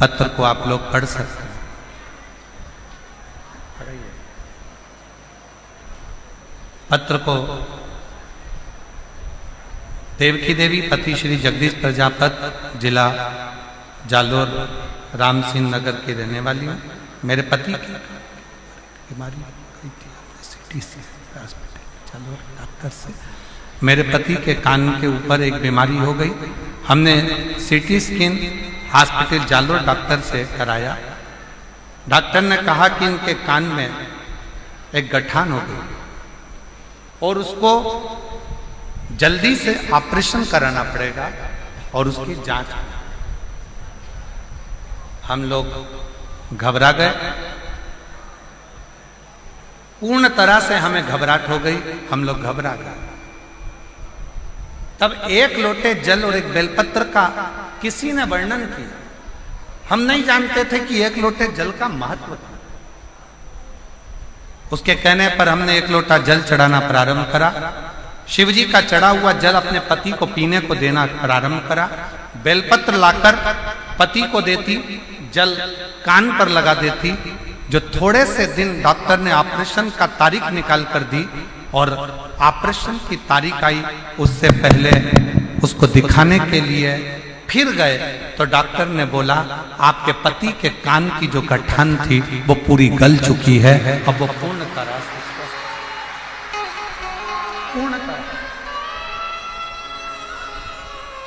पत्र को आप लोग पढ़ सकते हैं। पत्र को देवकी देवी पति श्री जगदीश प्रजापति, जिला जालोर, राम सिंह नगर की रहने वाली हूँ। मेरे पति की बीमारी गई थी सिटी से हॉस्पिटल जालोर डॉक्टर से। मेरे पति के कान के ऊपर एक बीमारी हो गई। हमने CT scan hospital Jalore doctor से कराया। डॉक्टर ने कहा कि इनके कान में एक गठान हो गई और उसको जल्दी से ऑपरेशन कराना पड़ेगा और उसकी जांच। हम लोग घबरा गए, पूर्ण तरह से हमें घबराहट हो गई। हम लोग घबरा गए। तब एक लोटे जल और एक बेलपत्र का किसी ने वर्णन किया। हम नहीं जानते थे कि एक लोटे जल का महत्व था। उसके कहने पर हमने एक लोटा जल चढ़ाना प्रारंभ करा। शिव जी का चढ़ा हुआ जल अपने पति को पीने को देना प्रारंभ करा। बेलपत्र लाकर पति को देती, जल कान पर लगा देती। जो थोड़े से दिन डॉक्टर ने ऑपरेशन का तारीख निकाल कर दी और ऑपरेशन की तारीख आई, उससे पहले उसको दिखाने के लिए फिर गए तो डॉक्टर ने बोला आपके पति के कान की जो गठान थी वो पूरी गल चुकी है, अब वो पूर्ण तरह से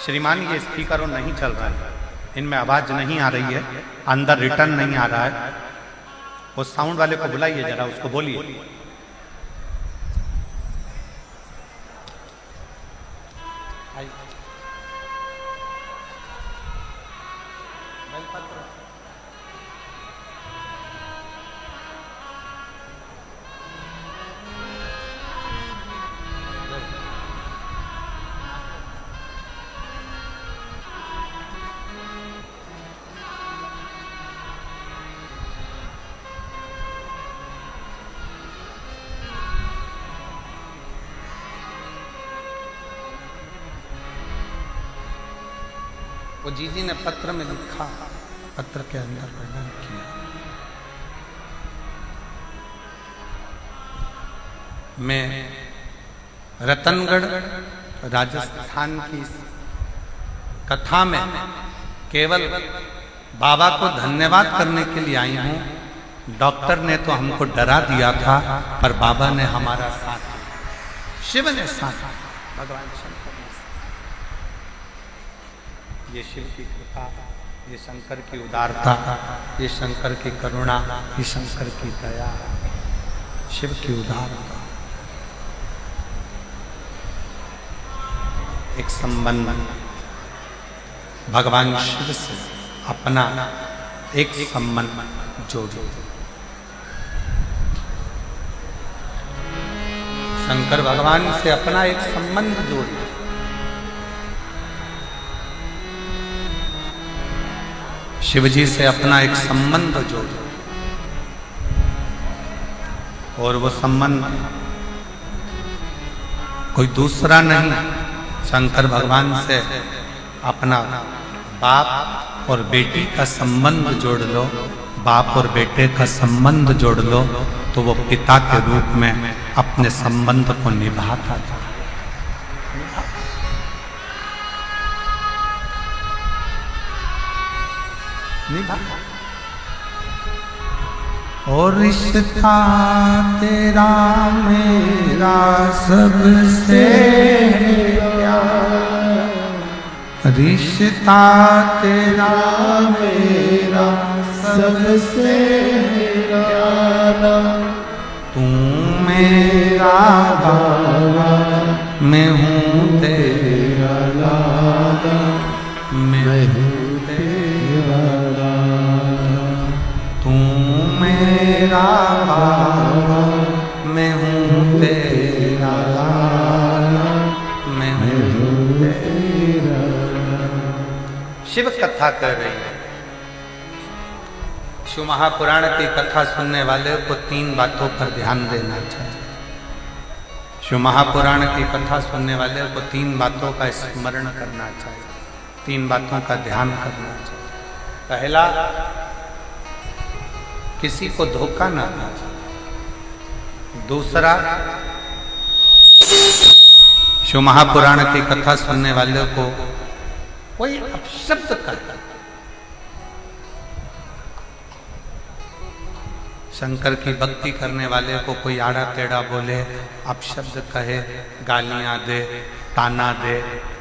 श्रीमान ये स्पीकर नहीं चल रहा है, इनमें आवाज नहीं आ रही है, अंदर रिटर्न नहीं आ रहा है। वो साउंड वाले को बुलाइए जरा, उसको बोलिए। वो जीजी ने पत्र में लिखा, पत्र के अंदर वर्णन किया। मैं रतनगढ़ राजस्थान की कथा में केवल बाबा को धन्यवाद करने के लिए आई हूं। डॉक्टर ने तो हमको डरा दिया था, पर बाबा ने हमारा साथ, शिव ने साथ, भगवान शंकर ने। ये शिव की कृपा, ये शंकर की उदारता, ये शंकर की करुणा, ये शंकर की दया, शिव की उदारता। एक संबंध भगवान शिव से अपना एक संबंध जोड़ो। शंकर भगवान से अपना एक संबंध जोड़ो। शिव जी से अपना एक संबंध जोड़ो और वो संबंध कोई दूसरा नहीं, शंकर भगवान से अपना बाप और बेटी का संबंध जोड़ लो, बाप और बेटे का संबंध जोड़ लो। तो वो पिता के रूप में अपने संबंध को निभाता था। और रिश्ता तेरा मेरा सबसे रिश्ता तेरा मेरा सबसे प्यारा तू मेरा बाबा मैं हूँ तेरा लाला मैं हूँ तेरा लाला तू मेरा बाबा मैं हूँ तेरा लाला मैं हूँ तेरा लाला। शिव कथा कर रही है। शिव महापुराण की कथा सुनने वाले को 3 बातों पर ध्यान देना चाहिए। शिव महापुराण की कथा सुनने वाले को 3 बातों का स्मरण करना चाहिए, 3 बातों का ध्यान करना चाहिए। पहला, किसी को धोखा ना देना चाहिए। दूसरा, शिव महापुराण की कथा सुनने वाले को कोई अपशब्द करता, शंकर की भक्ति करने वाले को कोई आड़ा टेढ़ा बोले, अपशब्द कहे, गालियां दे, ताना दे,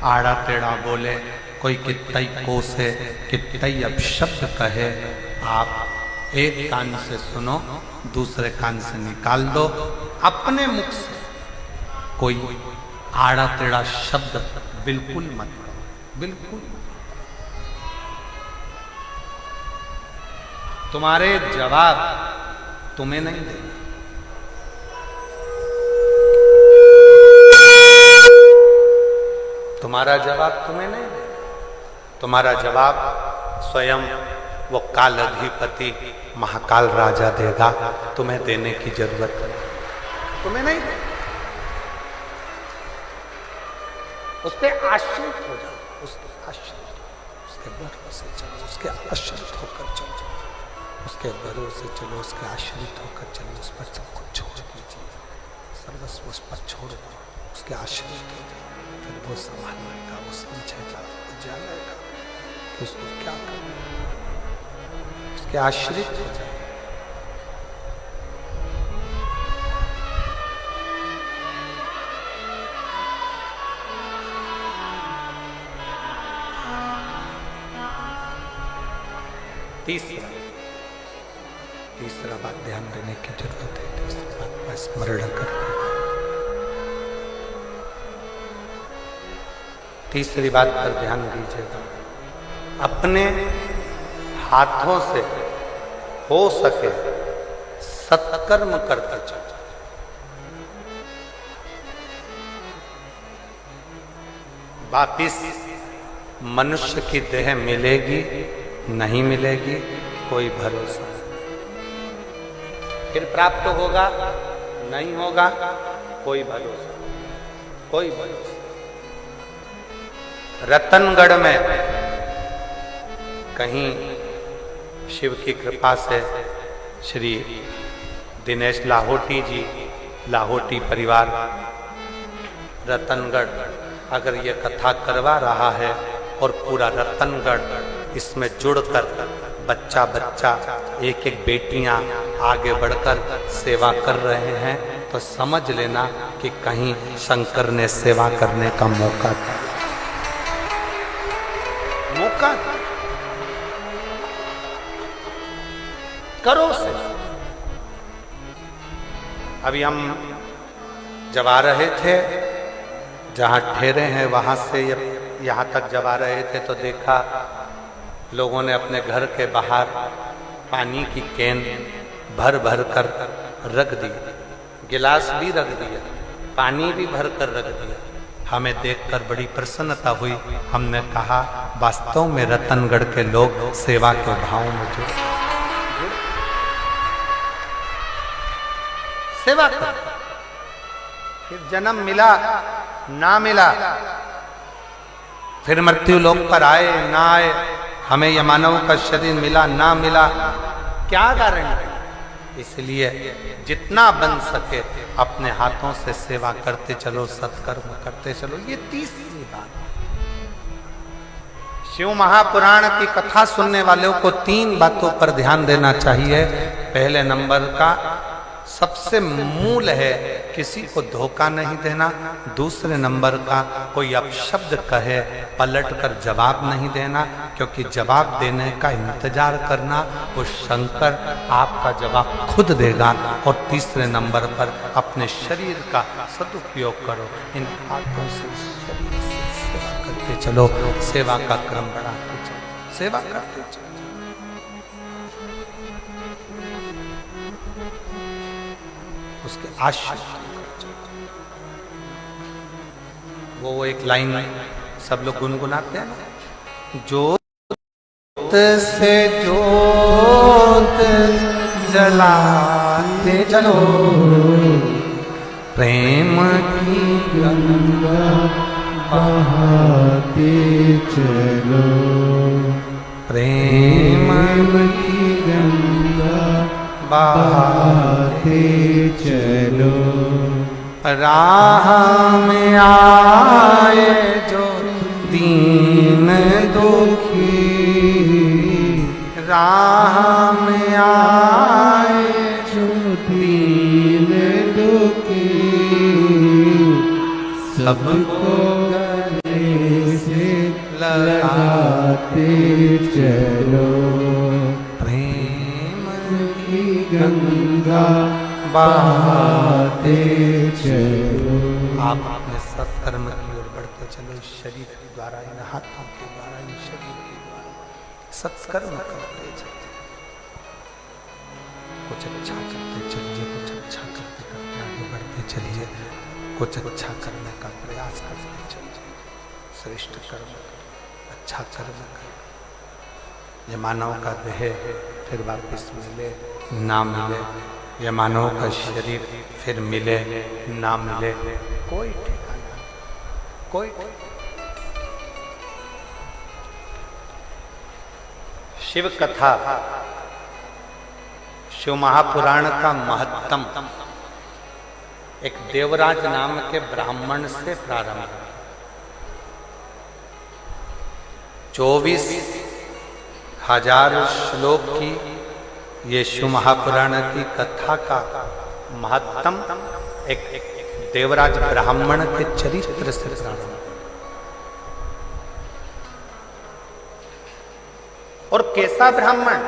आड़ा टेढ़ा बोले, कोई कितई कोसे, कितई अपशब्द कहे, आप एक कान से सुनो, दूसरे कान से निकाल दो। अपने मुख से कोई आड़ा टेढ़ा शब्द बिल्कुल मत करो, बिल्कुल। तुम्हारे जवाब तुम्हें नहीं देंगे। तुम्हारा जवाब तुम्हें नहीं देगा। तुम्हारा जवाब स्वयं वो काल अधिपति महाकाल राजा देगा। तुम्हें देने की जरूरत नहीं, तुम्हें नहीं देगा। उस पर आश्रित हो जाओ, उसके भरोसे चलो, उसके आश्रित होकर चलो, उसके भरोसे चलो, उसके आश्रित होकर चलो। उस पर सब कुछ छोड़ दीजिए, सर्वस्व उस पर छोड़ दो, उसके आश्रित हो जाओ। फिर वो संभालेगा, वो समझेगा, वो जानेगा कि उसको क्या करना है। उसके आश्रित हो जाए। तीसरा बात ध्यान देने की जरूरत है। तीसरी बात का स्मरण करना। तीसरी बात पर ध्यान दीजिएगा। अपने हाथों से हो सके सत्कर्म करते चलो। वापिस मनुष्य की देह मिलेगी नहीं मिलेगी कोई भरोसा नहीं। फिर प्राप्त होगा नहीं होगा कोई भरोसा, कोई भरोसा। रतनगढ़ में कहीं शिव की कृपा से श्री दिनेश लाहोटी जी, लाहोटी परिवार रतनगढ़ अगर ये कथा करवा रहा है और पूरा रतनगढ़ इसमें जुड़कर बच्चा बच्चा एक एक बेटियां आगे बढ़कर सेवा कर रहे हैं, तो समझ लेना कि कहीं शंकर ने सेवा करने का मौका था। मौका करो से। अभी हम जब आ रहे थे, जहां ठहरे हैं वहां से यहाँ तक जब आ रहे थे तो देखा लोगों ने अपने घर के बाहर पानी की कैन भर भर कर रख दी, गिलास भी रख दिया, पानी भी भर कर रख दिया। हमें देखकर बड़ी प्रसन्नता हुई। हमने कहा वास्तव में रतनगढ़ के लोग सेवा के भाव में जुड़े, सेवा कर। फिर जन्म मिला ना मिला, फिर मृत्यु लोक पर आए ना आए, हमें यह मानव का शरीर मिला ना मिला, क्या कारण है? इसलिए जितना बन सके अपने हाथों से सेवा करते चलो, सत्कर्म करते चलो। ये तीसरी बात। शिव महापुराण की कथा सुनने वालों को 3 बातों पर ध्यान देना चाहिए। पहले नंबर का सबसे मूल है किसी को धोखा नहीं देना। दूसरे नंबर का कोई अपशब्द कहे पलट कर जवाब नहीं देना, क्योंकि जवाब देने का इंतजार करना वो शंकर आपका जवाब खुद देगा। और तीसरे नंबर पर अपने शरीर का सदुपयोग करो। इन हाथों से शरीर से सेवा करते चलो, सेवा का क्रम बढ़ाते चलो, सेवा करते चलो। उसके आश्रय वो एक लाइन सब लोग गुनगुनाते हैं ना, जोत से जोत जलाते चलो, प्रेम की गंगा बहाते चलो, प्रेम की गंगा बहाते चलो, राह में आए जो दीन दुखी, राह में आए जो दीन दुखी, सबको गले से लगाते चलो, प्रेम की गंगा बहाते चलो। आप अपने सत्कर्म की ओर बढ़ते चलो। इस शरीर के द्वारा, इन हाथों के द्वारा, इन शरीर के द्वारा सत्कर्म करते चलिए। कुछ अच्छा करते चलिए, कुछ अच्छा करते करते आगे बढ़ते चलिए। कुछ अच्छा करने का प्रयास करते चलिए। श्रेष्ठ कर्म करें, अच्छा कर्म करें। ये मानव का देह फिर वापस मिले ना मिले, ये मानव का शरीर फिर मिले ना मिले, कोई ठिकाना, कोई। शिव कथा, शिव महापुराण का महत्तम एक देवराज नाम के ब्राह्मण से प्रारंभ। 24,000 श्लोक की ये शिव महापुराण की कथा का महत्तम एक देवराज ब्राह्मण के चरित्र से प्रारंभ। और कैसा ब्राह्मण?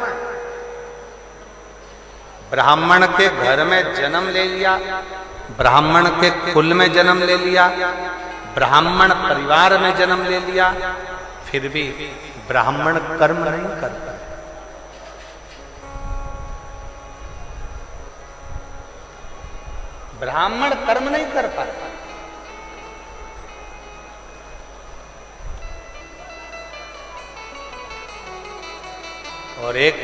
ब्राह्मण के घर में जन्म ले लिया, ब्राह्मण के कुल में जन्म ले लिया, ब्राह्मण परिवार में जन्म ले लिया, फिर भी ब्राह्मण कर्म नहीं करता। ब्राह्मण कर्म नहीं कर पाता। और एक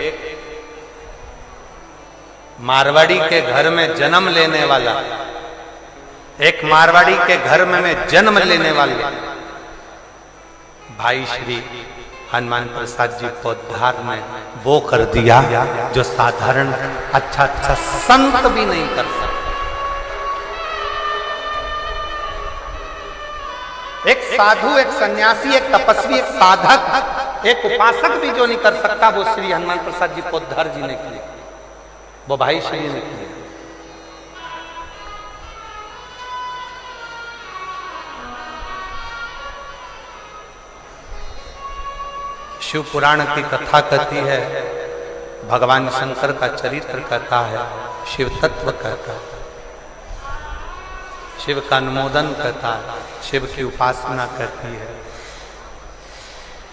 मारवाड़ी के घर में जन्म लेने वाला, एक मारवाड़ी के घर में जन्म लेने वाले भाई श्री हनुमान प्रसाद जी पोद्दार ने वो कर दिया जो साधारण अच्छा संत भी नहीं कर सकता। एक साधु, एक सन्यासी, एक तपस्वी, एक साधक, एक उपासक भी जो नहीं कर सकता, वो श्री हनुमान प्रसाद जी पोद्दार जी ने किया, वो भाई श्री ने किया। शिव पुराण की कथा कहती है, भगवान शंकर का चरित्र कहता है, शिव तत्व कहता है, शिव का अनुमोदन कहता है, शिव की उपासना कहती है,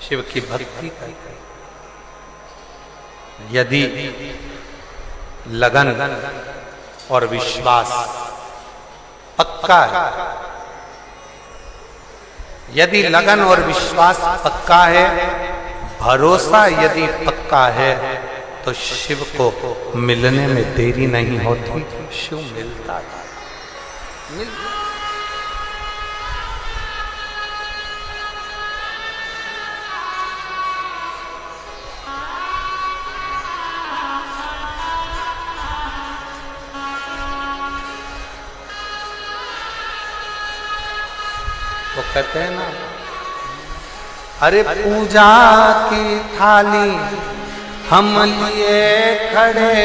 शिव की भक्ति कहती है। यदि लगन और विश्वास पक्का है, यदि लगन और विश्वास पक्का है, भरोसा यदि पक्का है, तो शिव को मिलने में देरी नहीं होती, शिव मिलता है। वो कहते हैं ना, अरे पूजा की थाली हम लिए खड़े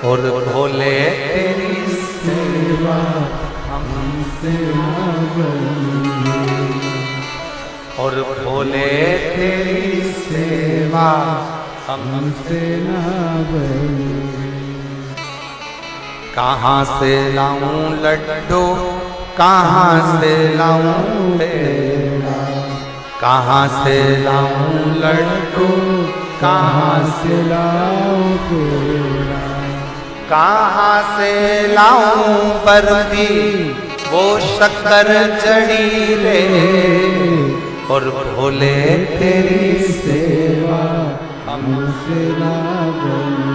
और भोले तेरी सेवा हमसे ना बनी, और भोले तेरी सेवा हमसे ना बनी। कहाँ से लाऊं लड्डू, कहाँ से लाऊं पेड़ा, कहाँ से लाऊं लड्डू, कहाँ से लाऊं पेड़ा, कहाँ से लाऊं बर्फी वो शक्कर जड़ी रे, और भोले तेरी सेवा हमसे ना बनी।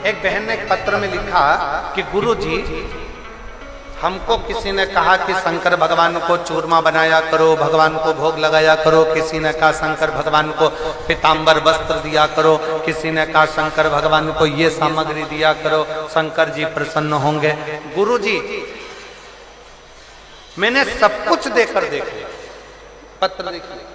एक बहन ने एक पत्र में लिखा कि गुरुजी, हमको किसी ने कहा कि शंकर भगवान को चूरमा बनाया करो, भगवान को भोग लगाया करो, किसी ने कहा शंकर भगवान को पीताम्बर वस्त्र दिया करो, किसी ने कहा शंकर भगवान को ये सामग्री दिया करो, शंकर जी प्रसन्न होंगे। गुरुजी, मैंने सब कुछ देकर देख लिया, पत्र देख लिया,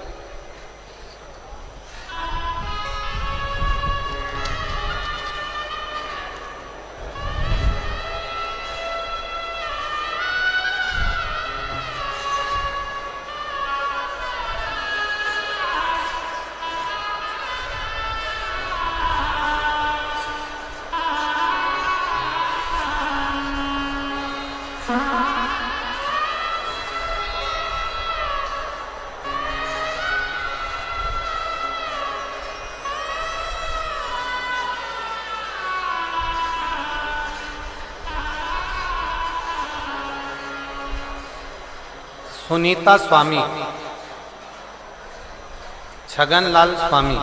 सुनीता स्वामी, छगनलाल स्वामी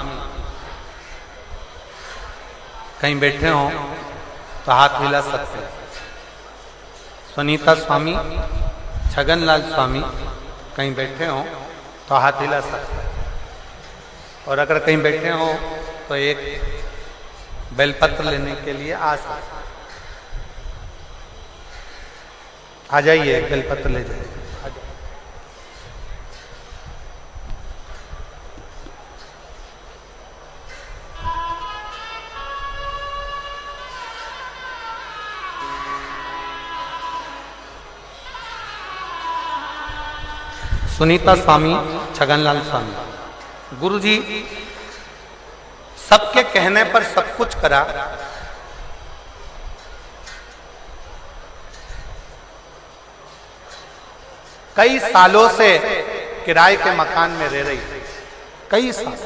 कहीं बैठे हो तो हाथ हिला सकते हैं। सुनीता स्वामी, छगनलाल स्वामी कहीं बैठे हो तो हाथ हिला सकते हैं, और अगर कहीं बैठे हो तो एक बेलपत्र लेने के लिए आ सकते, आ जाइए, एक बेलपत्र ले जाइए। सुनीता स्वामी, छगनलाल स्वामी, गुरुजी सबके कहने पर सब कुछ करा, कई सालों से किराए के मकान में रह रही थी, कई साल,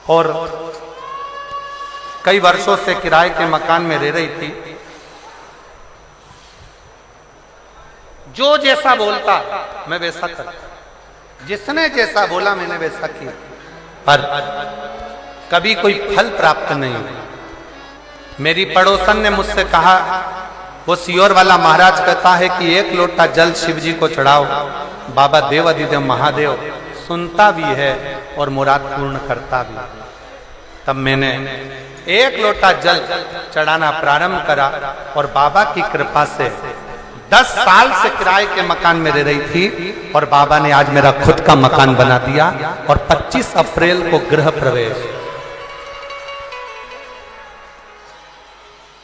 और कई वर्षों से किराए के मकान में रह रही थी। जो जैसा बोलता मैं वैसा करता, जिसने जैसा बोला मैंने वैसा किया, पर कभी कोई फल प्राप्त नहीं हुआ। मेरी पड़ोसन ने मुझसे कहा, वो सियोर वाला महाराज कहता है कि 1 लोटा जल शिव जी को चढ़ाओ, बाबा देवाधिदेव महादेव सुनता भी है और मुराद पूर्ण करता भी। तब मैंने 1 लोटा जल चढ़ाना प्रारंभ करा, और बाबा की कृपा से 10 साल से किराए के मकान में रह रही थी, और बाबा ने आज मेरा खुद का मकान बना दिया, और 25 अप्रैल को गृह प्रवेश।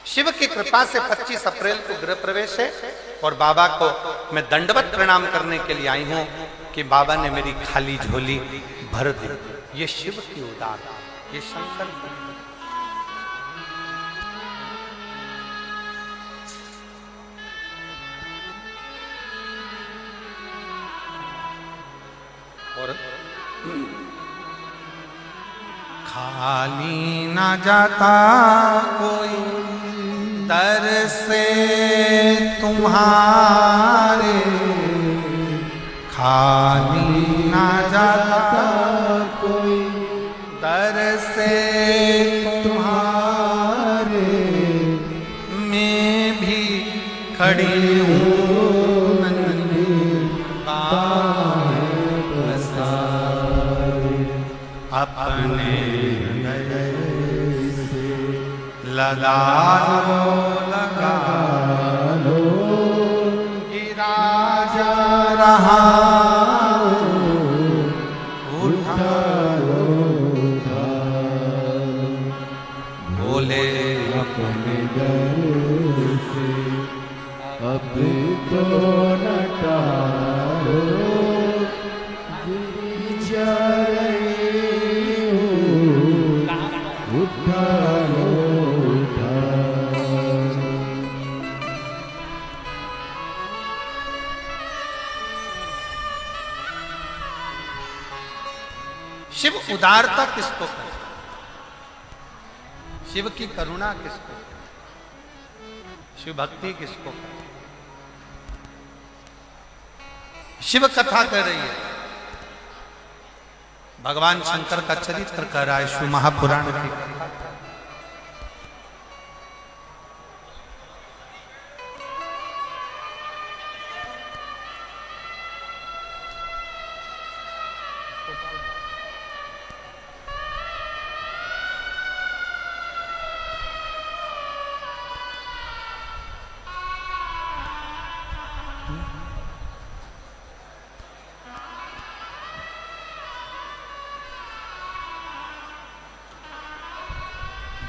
शिव की कृपा से 25 अप्रैल को गृह प्रवेश है, और बाबा को मैं दंडवत प्रणाम करने के लिए आई हूं कि बाबा ने मेरी खाली झोली भर दी। ये शिव की उदार, ये शंकर की। और खाली ना जाता कोई दर से तुम्हारे, खाली ना जाता कोई दर से तुम्हारे, मैं भी खड़ी हूँ अपने लगानो लगानो गिरा जा रहा बोले अपने दर से अब तो न टालो, गिरी जा रही हूँ, उठा लो उठा लो। शिव उदारता किसको कहते? शिव की करुणा किसको कहते? शिव भक्ति किसको कहते? शिव कथा कह रही है, भगवान शंकर का चरित्र कह रहा है शिव महापुराण की कथा।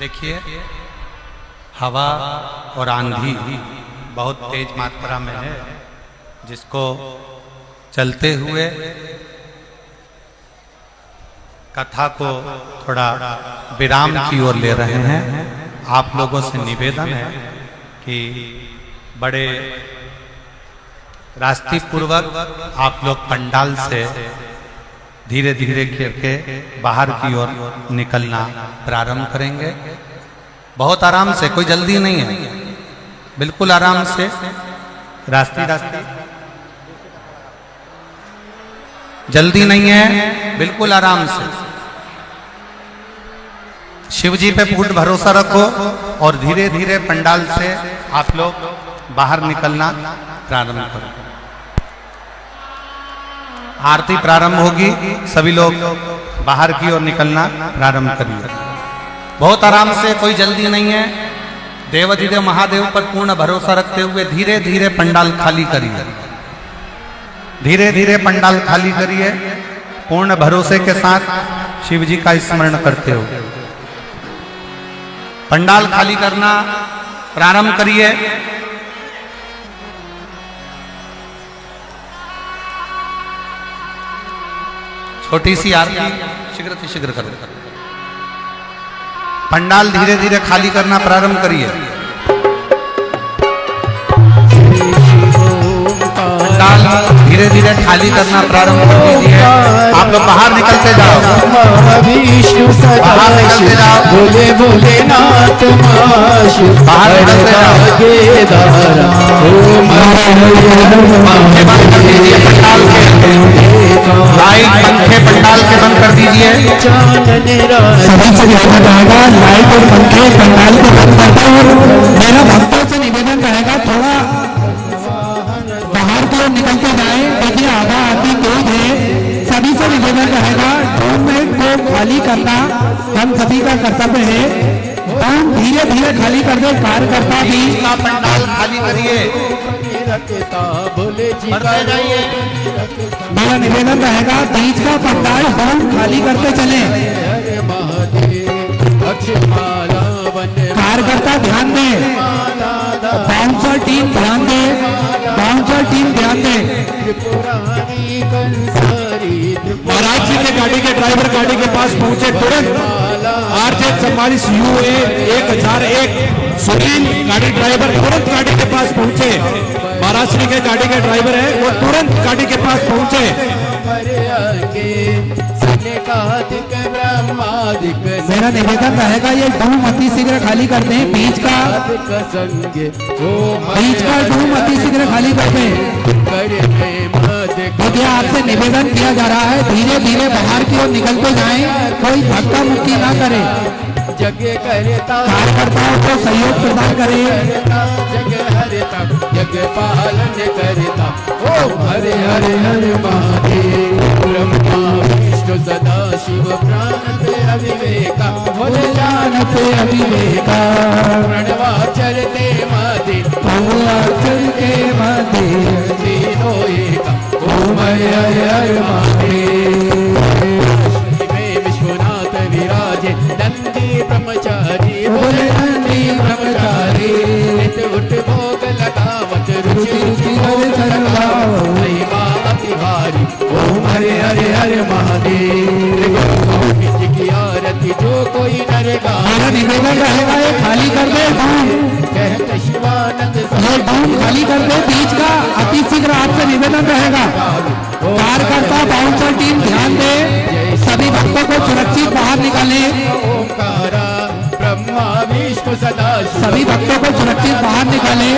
देखिए, हवा और आंधी बहुत तेज मात्रा में है, जिसको चलते हुए कथा को थोड़ा विराम की ओर ले रहे हैं। आप लोगों से निवेदन है कि बड़े रास्ती पूर्वक आप लोग पंडाल से धीरे धीरे करके बाहर की ओर निकलना प्रारंभ करेंगे। बहुत आराम से, कोई जल्दी नहीं है, बिल्कुल आराम से, रास्ते जल्दी नहीं है, बिल्कुल आराम से। शिव जी पे पूर्ण भरोसा रखो और धीरे धीरे पंडाल से आप लोग बाहर निकलना प्रारंभ करो। आरती प्रारंभ होगी, सभी लोग बाहर की ओर निकलना प्रारंभ करिए। बहुत आराम से, कोई जल्दी नहीं है। देवाधिदेव महादेव पर पूर्ण भरोसा रखते हुए धीरे धीरे पंडाल खाली करिए, धीरे धीरे पंडाल खाली करिए। पूर्ण भरोसे के साथ शिव जी का स्मरण करते हो पंडाल खाली करना प्रारंभ करिए। छोटी सी आरती शीघ्र करो। पंडाल धीरे धीरे खाली करना प्रारंभ करिए। पंडाल धीरे धीरे खाली करना प्रारंभ कर दीजिए। आप लोग बाहर निकलते जाओ, बाहर निकलते जाओ, बोले भोलेनाथ बाहर निकलते जाओ। पंखे बंद कर दीजिए, पंडाल के लाइट पंखे पंडाल के बंद कर दीजिए। सभी से निवेदन रहेगा, लाइट और पंखे पंडाल को बंद करते हैं। मेरा भक्तों से निवेदन रहेगा, थोड़ा बाहर की ओर निकलते जाए। देखिए, आधा आदमी तेज है, सभी से निवेदन रहेगा डोम को खाली करना हम सभी का कर्तव्य है। डोम धीरे धीरे खाली कर दे, कार्यकर्ता भी का पंडाल खाली करिए, बढ़ते जाइए। मेरा निवेदन रहेगा, बीच का पंडाल डोम खाली करते चले। कार्यकर्ता ध्यान दे, बाउंसर टीम ध्यान दे, बाउंसर टीम ध्यान दे। महाराज जी के गाड़ी के ड्राइवर गाड़ी के पास पहुंचे तुरंत। आरजे 44 UA 1001 सुनील गाड़ी ड्राइवर तुरंत गाड़ी के पास पहुंचे। महाराज श्री के गाड़ी के ड्राइवर है, वो तुरंत गाड़ी के पास पहुंचे। मेरा निवेदन रहेगा, ये डूम अति शीघ्र खाली करते हैं। बीच का डूम अति शीघ्र खाली करते हैं। देखिए, आपसे निवेदन किया जा रहा है, धीरे धीरे बाहर की ओर निकलते जाएं, कोई धक्का मुक्की ना करे। कार्यकर्ताओं को सहयोग प्रदान करें। जग पालन करता ओम हरे हरे हरे महादेव ब्रह्मा विष्णु सदा शिव प्राणत अविवेका बोले जानत अविवेका प्रणवाचरते मदे चलते मधे तीनो एका ओम हरे हरे महादेव में विश्वनाथ विराजे नंदी ब्रह्मचारी बोले नंदी ब्रह्मचारी नित उठ भोग लगावत रुचि रुचि हर सर्वाव महिमा अति भारी ओम हरे हरे महादेव स्वामी जी की आरती जो कोई नर मेरा निवेदन रहेगा ये खाली कर दे धूम कहत शिवानंद ये धूम खाली कर दे बीच का अति शीघ्र आपसे निवेदन रहेगा कार्यकर्ता बाउंसर टीम ध्यान दे सभी भक्तों को सुरक्षित बाहर निकाले ओंकारा ब्रह्मा विष्णु सदा सभी भक्तों को सुरक्षित बाहर निकाले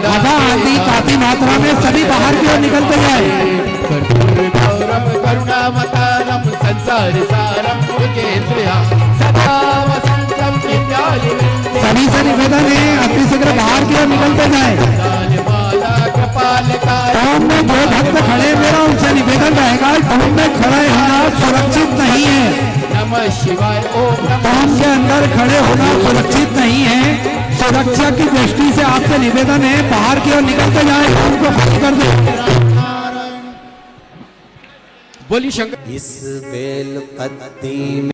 हवा आदि काफी मात्रा में सभी बाहर की ओर निकलते जाए गौरव करुणावतारम संसार सारम मुकेन्द्रया सदा वसंतम विद्यालि सभी से निवेदन है अति शीघ्र बाहर की ओर निकलते जाए माला कृपाल टॉम में जो भक्त खड़े मेरा उनसे निवेदन रहेगा टॉम में खड़े होना सुरक्षित नहीं है नमः शिवाय ओम टॉम के अंदर खड़े होना सुरक्षित नहीं है सुरक्षा की दृष्टि से आपसे निवेदन है बाहर की ओर निकलते जाए टॉम को खाली कर दे बोली शंकर इस बेल पत्ती